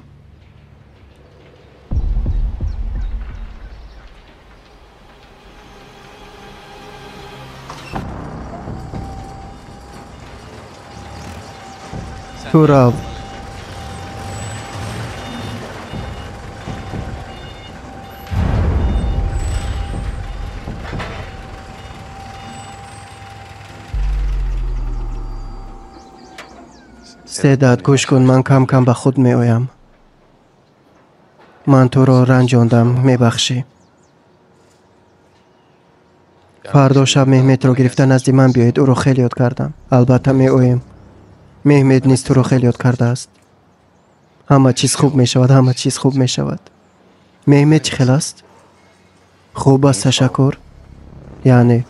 تو رو سیدت گوش کن. من کم کم به خود می آیم. من تو رو رنجاندم. میبخشی. فردا شب مهمت رو گرفته نزد من بیایید. او رو خیلی یاد کردم. البته می آیم. مهمت نیست تو رو خیلی یاد کرده است. همه چیز خوب می شود. همه چیز خوب می شود. مهمت چی خیلی است؟ خوب است تشکر. یعنی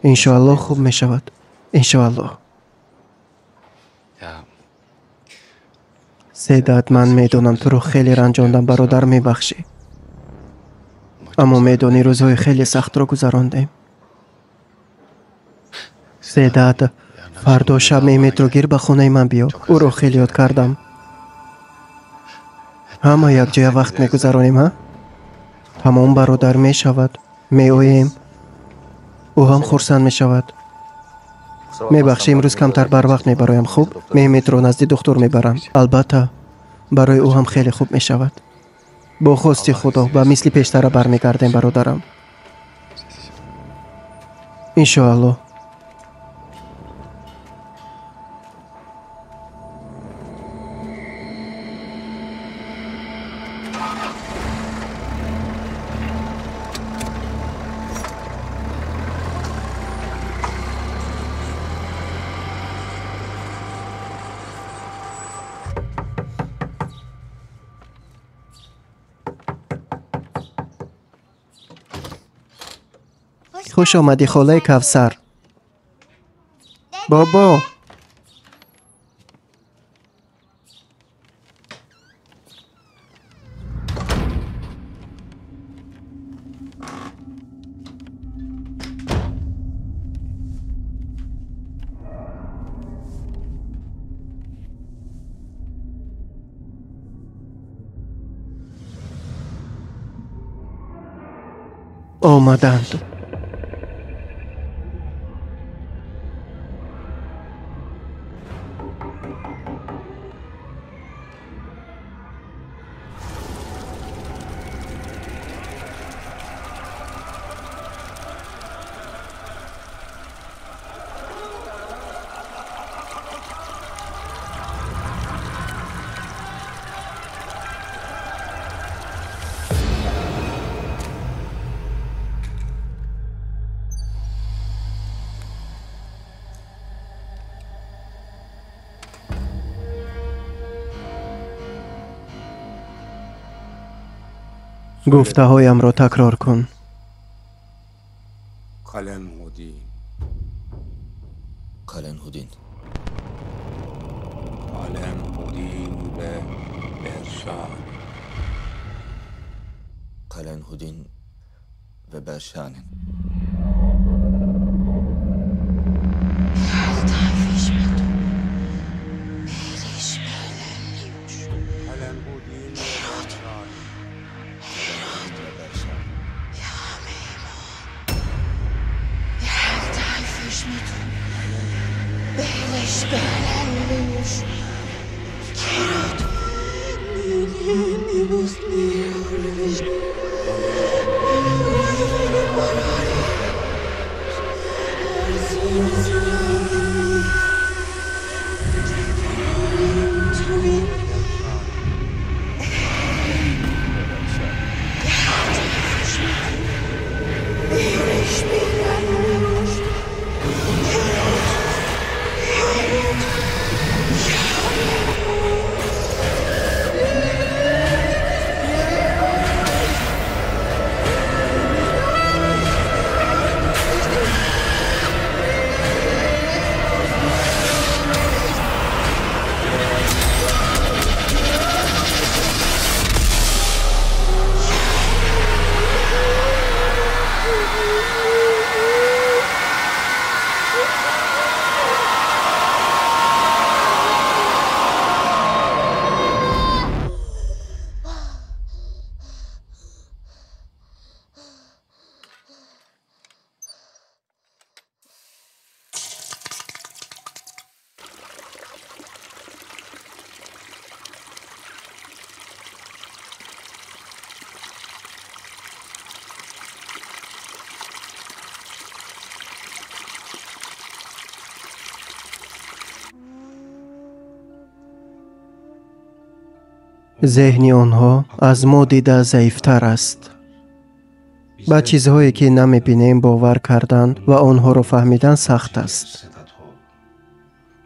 انشاءالله خوب می شود. انشاءالله. سیدت من میدونم تو رو خیلی رنجاندم برادر. میبخشی. اما میدونی روزهای خیلی سخت رو گذراندیم. سیدت فردا شب مهمت رو گیر به خونه من بیا. او رو خیلی یاد کردم. همه یک جای وقت میگذرانیم. ها؟ تمام برادر میشود. میآییم. او هم خرسند میشود. میبخشی امروز کمتر بر وقت میبرایم. خوب مهمت رو نزد دکتر میبرم. البته برای او هم خیلی خوب میشود. با خواست خدا و مثل پیشتر برمیگردیم برادرم. انشاءالله. خوش آمدی خاله کوثر. بابا آمدند. گفته هایم را تکرار کن. کلن هودین. کلن هودین. کلن هودین به برشان. کلن هودین و برشانن. کلن هودین ذهن آنها از ما دیده ضعیفتر است. با چیزهایی که نمیبینیم باور کردن و آنها را فهمیدن سخت است.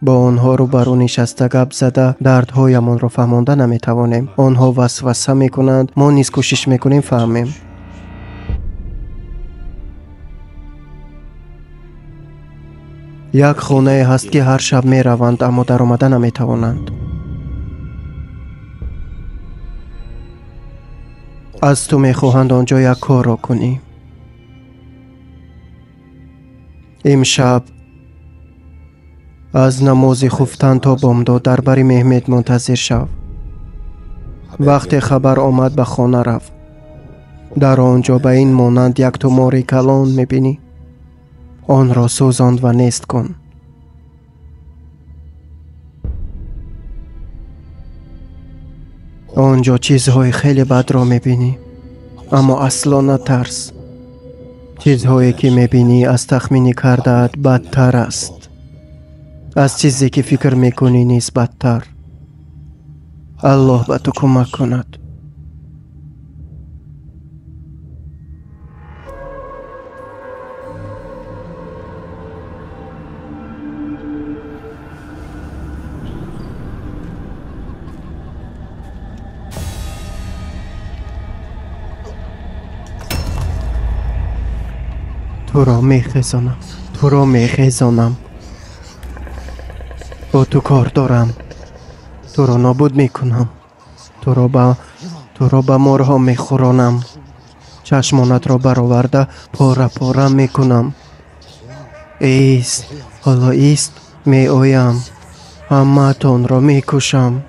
با آنها رو برو نشسته گپ زده دردهایمان را فهمانده نمیتوانیم. آنها وسوسه میکنند، ما نیز کوشش میکنیم فهمیم. یک خانه هست که هر شب می روند اما در آمده نمی توانند. از تو می خواهند آنجا یک کار را کنی. امشب از نماز خفتن تا بامداد در بر مهمت منتظر شو. وقتی خبر آمد به خانه رفت. در آنجا به این مانند یک تومار کلان می بینی. آن را سوزاند و نیست کن. آنجا چیزهای خیلی بد را میبینی اما اصلا نترس. چیزهایی که میبینی از تخمینی کرده‌ات بدتر است. از چیزی که فکر میکنی نیست بدتر. الله به تو کمک کند. تو را میخزانم. تو را میخزانم. با تو کار دارم. تو را نابود میکنم. تو را به مارها میخورانم. چشمانت را برآورده پاره پاره میکنم. ایست. حالا ایست. می آیم. همه تان را میکشم.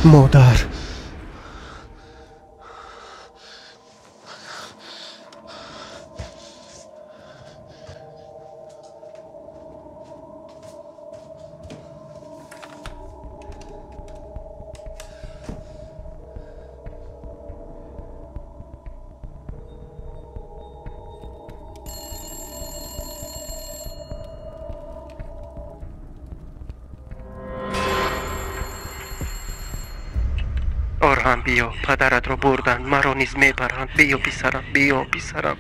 مادر. آرهان بیا. پدرت را بردن. مرا نیز میبرند. بیا پسرم. بیا پسرم.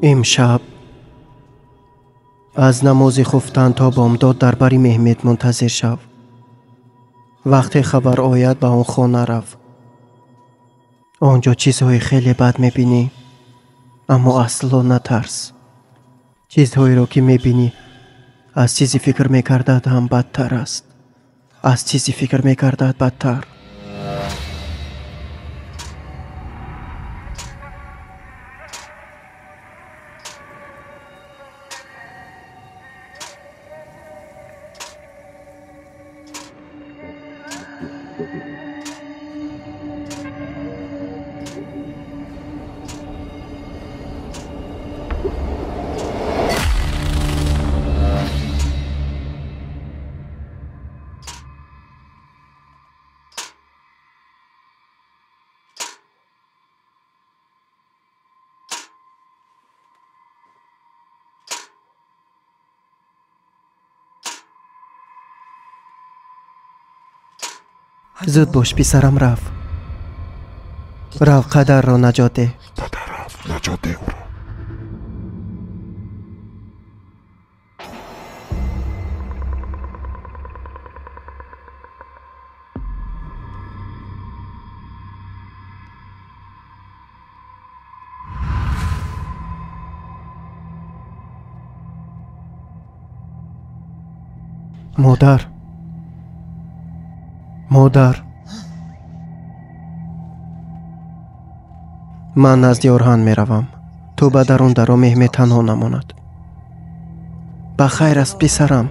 امشب از نماز خفتن تا بامداد در بری مهمت منتظر شو. وقتی خبر آید به اون خانه رو. آنجا چیزهای خیلی بد میبینی، اما اصلا نترس. چیزهایی را که میبینی از چیزی فکر میکردد هم بدتر است. از چیزی فکر میکردد بدتر. زود باش پسرم، رفت قدر را نجات ده. نجات ده او را. مادر من نزد اورهان می روم. تو به درون درو مهمه تنها نماند. بخیر است پسرم.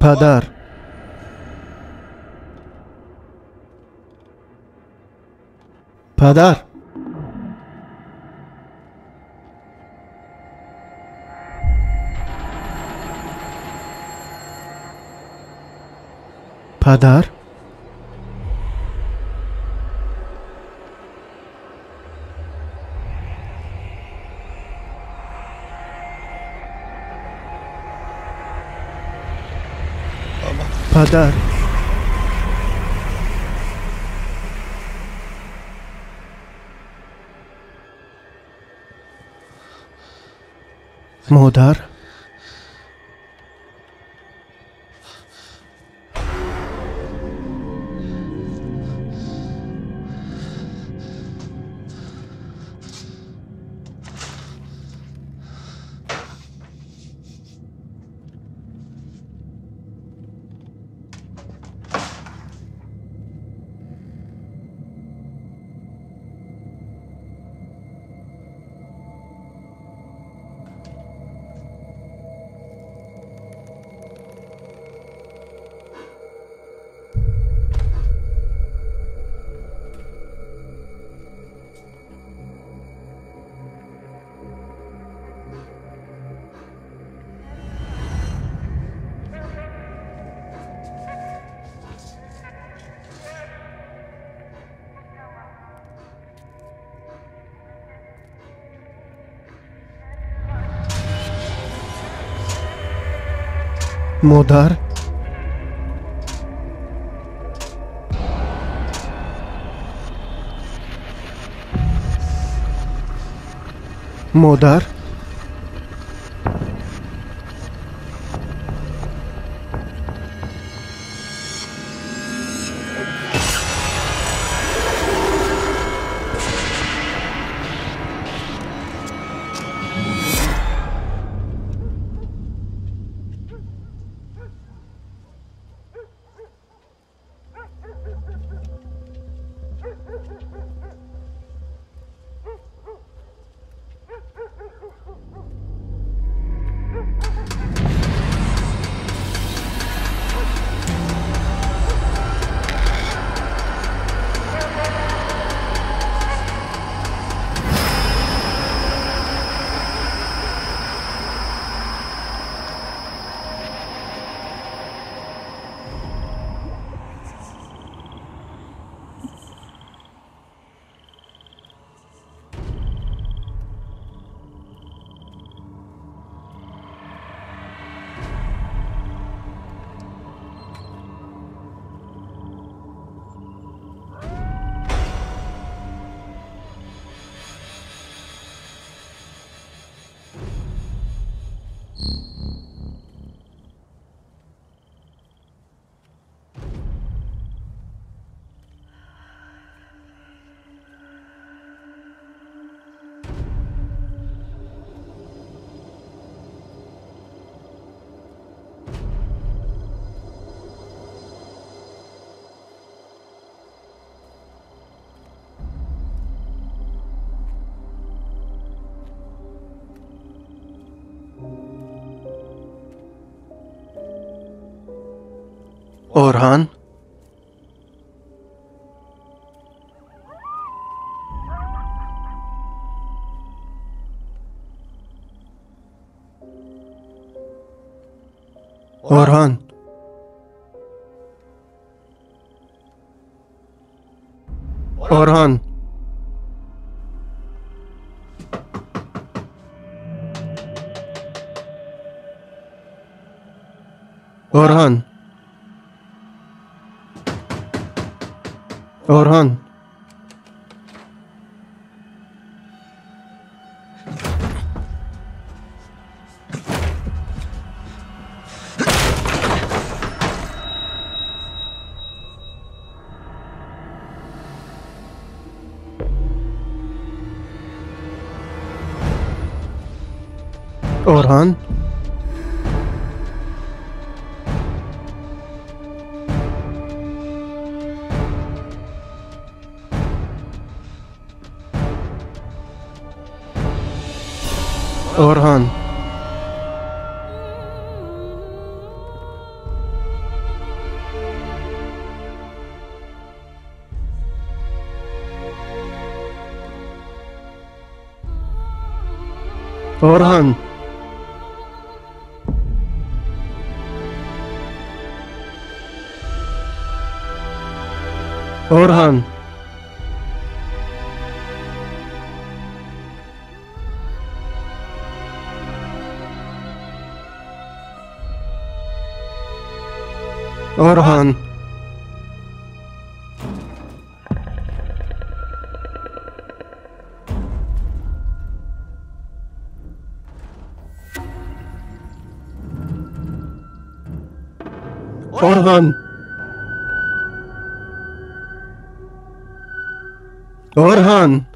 پدر پدر پدر پدر مادر مادر مادر اورهان؟ اورهان؟ اورهان؟ اورهان؟ اورهان؟ اورهان؟ اورهان؟ اورهان؟ اورهان؟ اورهان؟ اورهان؟ اورهان؟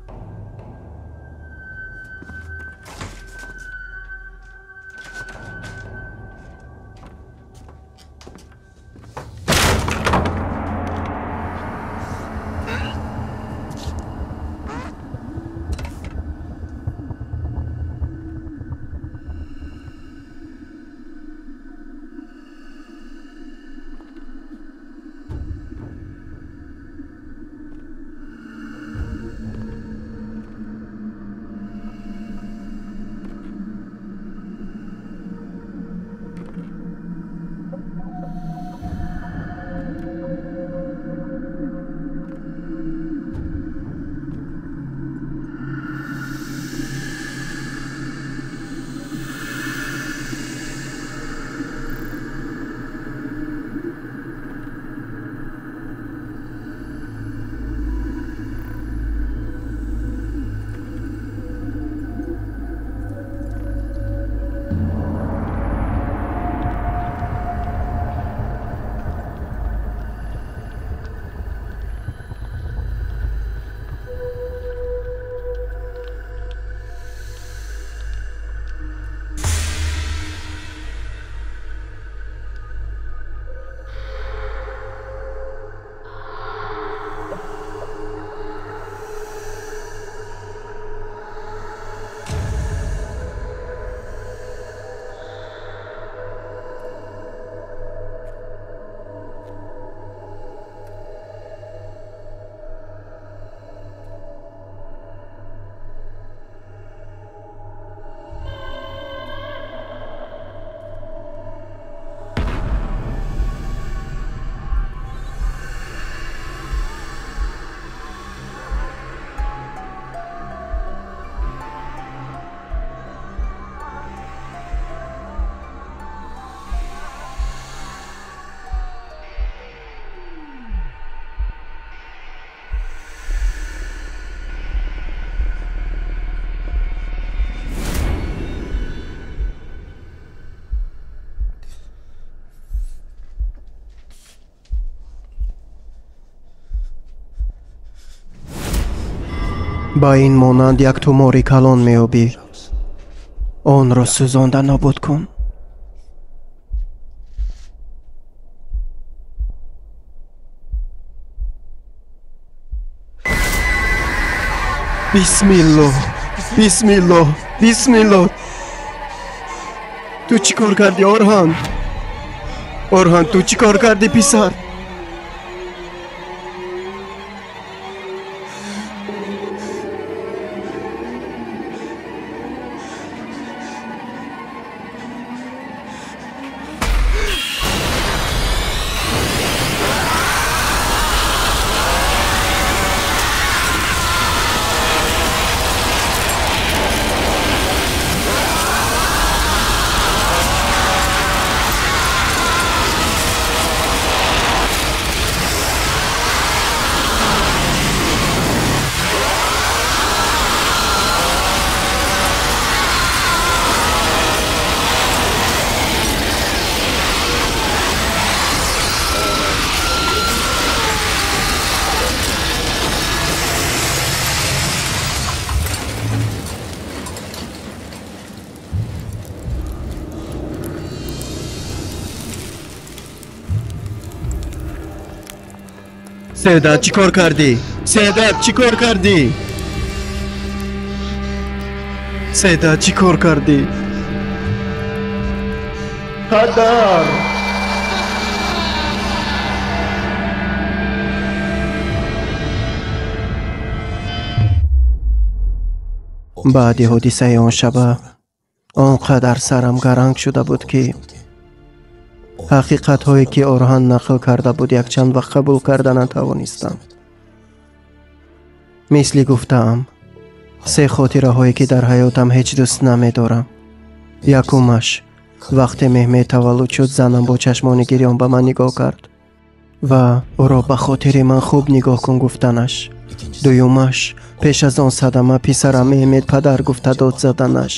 با این مانند یک توماری کلان میابی. آن را سوزانده نابود کن. بسم الله، بسم الله، بسم الله. تو چی کار کردی اورهان؟ орҳон, ту чӣ кор кардӣ писар? седат чӣ кор кардӣ? седат чӣ кор кардӣ? седат чӣ кор кардӣ? қадар! баъди ҳодисаи он шаба он қадар сарам гаранг шуда буд ки ҳақиқатҳое ки орҳан нақл карда буд якчанд вақт қабул карда натавонистам. мисли гуфтаам, се хотираҳое ки дар ҳаётам ҳеҷ дӯст намедорам. якумаш, вақте меҳмед таваллуд шуд, занам бо чашмони гирён ба ман нигоҳ кард ва ӯро ба хотири ман хуб нигоҳ кун гуфтанаш. дуюмаш, пеш аз он садама писарам меҳмед падар гуфта дод заданаш.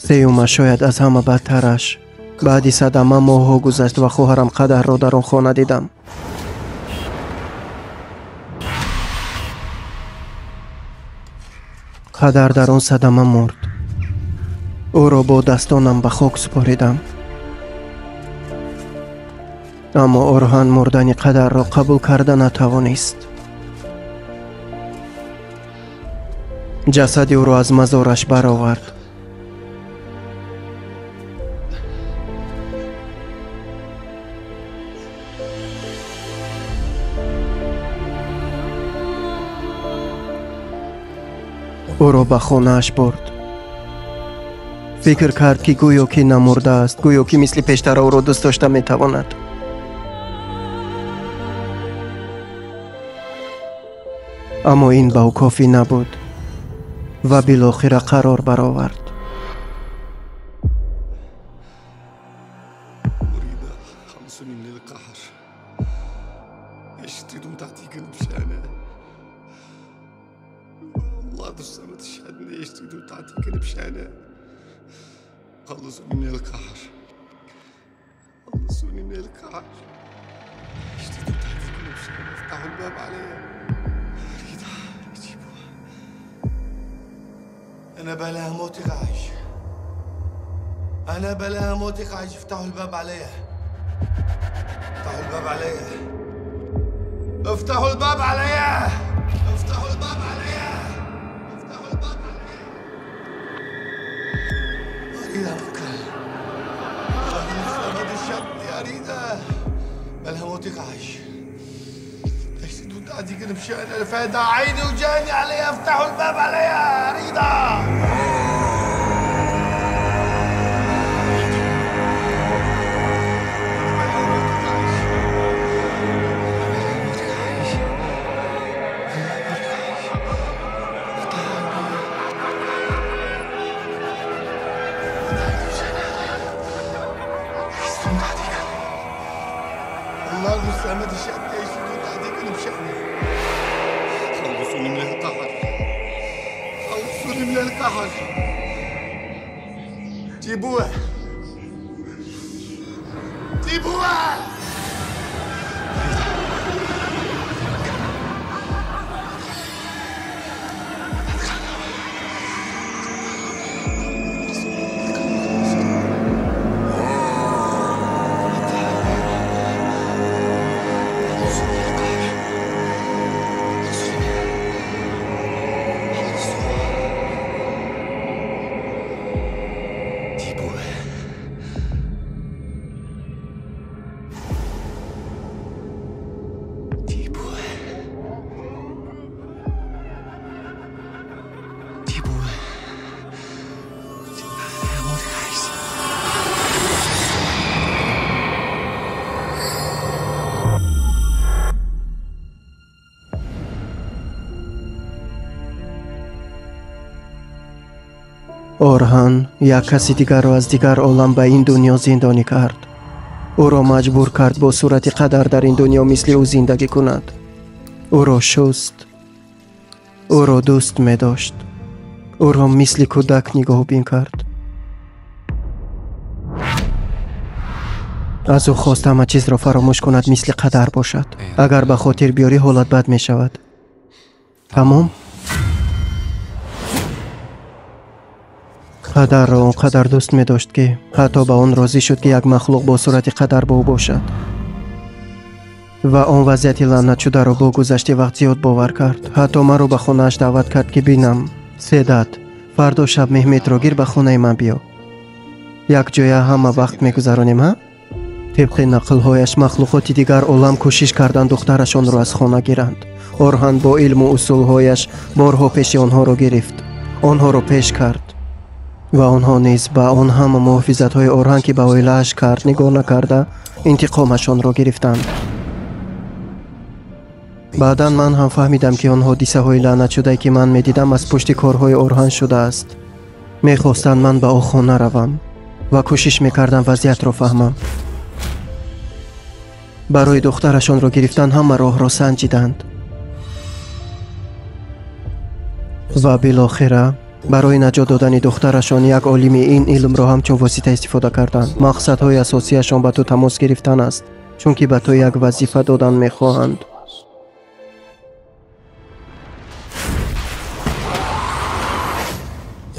сеюмаш, шояд аз ҳама бадтараш, баъди садама моҳҳо гузашт ва хоҳарам қадарро дар он хона дидам. қадар дар он садама мурд. ӯро бо дастонам ба хок супоридам. аммо орҳан мурдани қадарро қабул карда натавонист. ҷасади ӯро аз мазораш баровард. ӯро ба хонааш бурд. фикр кард ки гӯё ки намурдааст, гӯё ки мисли пештара ӯро дӯст дошта метавонад. аммо ин ба ӯ кофӣ набуд ва билохира қарор баровард. خلصوني من القهر خلصوني من القهر اشتدوا تحتكم بشأن افتحوا الباب عليا ريدة يجيبوها أنا بلا موتي عايش أنا بلا موتي عايش افتحوا الباب عليا افتحوا الباب عليا افتحوا الباب عليا افتحوا الباب عليا افتحوا الباب عليا ريدة مكان أمد الشاب يا ريدة بلا موتي عايش اشتدوا تحتكم بشأن الفادة عيني وجاني عليا افتحوا الباب عليا ريدة الله المستعمد الشعب يشتدوا تحتكم بشأني خلصوني من القهر خلصوني من القهر جيبوها جيبوها орҳан як каси дигарро аз дигар олам ба ин дунё зиндонӣ кард. ӯро маҷбур кард бо сурати қадар дар ин дунё мисли ӯ зиндагӣ кунад. ӯро шуст. ӯро дӯст медошт. ӯро мисли кӯдак нигоҳубин кард. аз ӯ хост ҳама чизро фаромӯш кунад, мисли қадар бошад. агар ба хотир биёрӣ, ҳолат бад мешавад. тамом. қадарро он қадар дӯст медошт ки ҳатто ба он розӣ шуд ки як махлуқ бо сурати қадар бо ӯ бошад. ва он вазъияти лаънатшударо бо гузашти вақт зиёд бовар кард. ҳатто маро ба хонааш даъват кард ки бинам. Седат, фардо шаб Меҳметро гир ба хонаи ман биё. якҷоя ҳама вақт мегузаронем, ҳа? тибқи нақлҳояш махлуқоти дигар олам кӯшиш карданд духтарашонро аз хона гиранд. орҳан бо илму усулҳояш борҳо пеши онҳоро гирифт. онҳоро пеш кард. ва онҳо низ ба он ҳама муҳофизатҳои орҳан ки ба оилааш кард нигоҳ накарда интиқомашонро гирифтанд. баъдан ман ҳам фаҳмидам ки он ҳодисаҳои лаънатшудае ки ман медидам аз пушти корҳои орҳан шудааст. мехостанд ман ба охона равам ва кӯшиш мекардам вазъиятро фаҳмам. барои духтарашонро гирифтан ҳама роҳро санҷиданд. ва билохира барои наҷот додани духтарашон як олими ин илмро ҳамчун восита истифода карданд. мақсадҳои асосияшон ба ту тамос гирифтан аст, чунки ба ту як вазифа додан мехоҳанд.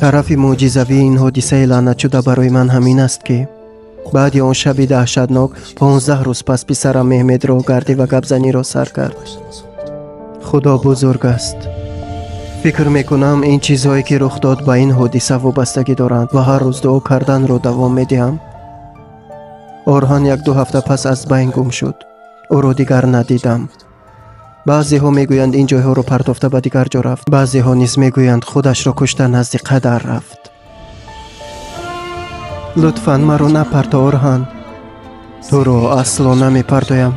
тарафи мӯъҷизавии ин ҳодисаи лаънатшуда барои ман ҳамин аст ки баъди он шаби даҳшатнок 15 рӯз пас писарам Меҳметро гардӣ ва гапзаниро сар кард. худо бузург аст. фикр мекунам ин чизҳое ки рух дод ба ин ҳодиса вобастагӣ доранд ва ҳар рӯз дуо карданро давом медиҳам. орҳан 1-2 ҳафта пас аз байн гум шуд. ӯро дигар надидам. баъзеҳо мегӯянд ин ҷойҳоро партофта ба дигар ҷо рафт. баъзеҳо низ мегӯянд худашро кушта назди қадар рафт. лутфан маро напарто орҳан. туро асло намепартоям.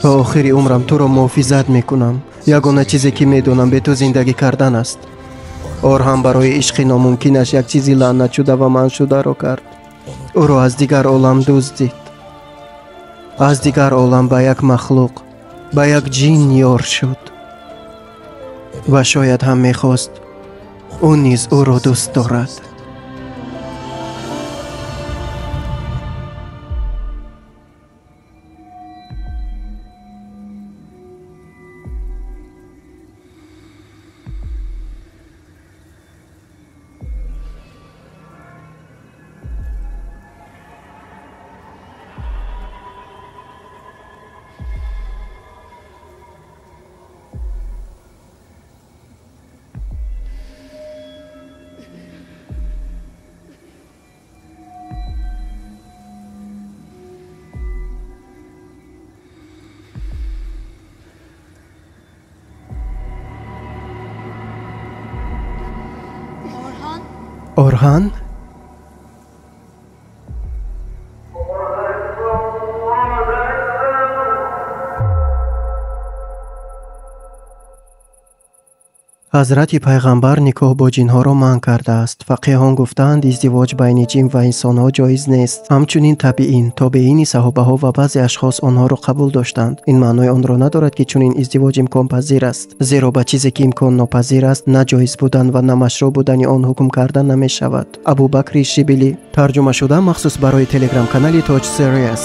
то охири умрам туро муҳофизат мекунам. ягона чизе ки медонам бе ту зиндагӣ кардан аст. орҳан барои ишқи номумкинаш як чизи лаънатшуда ва маншударо кард. ӯро аз дигар олам дуздид. аз дигар олам ба як махлуқ, ба як ҷин ёр шуд. ва шояд ҳам мехост ӯ низ ӯро дӯст дорад. орҳан? ҳазрати пайғамбар никоҳ бо ҷинҳоро манъ кардааст. фақиҳон гуфтаанд издивоҷ байни ҷин ва инсонҳо ҷоиз нест. ҳамчунин табиин, тобеини саҳобаҳо ва баъзе ашхос онҳоро қабул доштанд. ин маънои онро надорад ки чунин издивоҷ имконпазир аст. зеро ба чизе ки имконнопазир аст, на ҷоиз будан ва на машрӯъ будани он ҳукм карда намешавад. абу бакри шибили. тарҷумашуда махсус барои телеграм-канали Touch Series.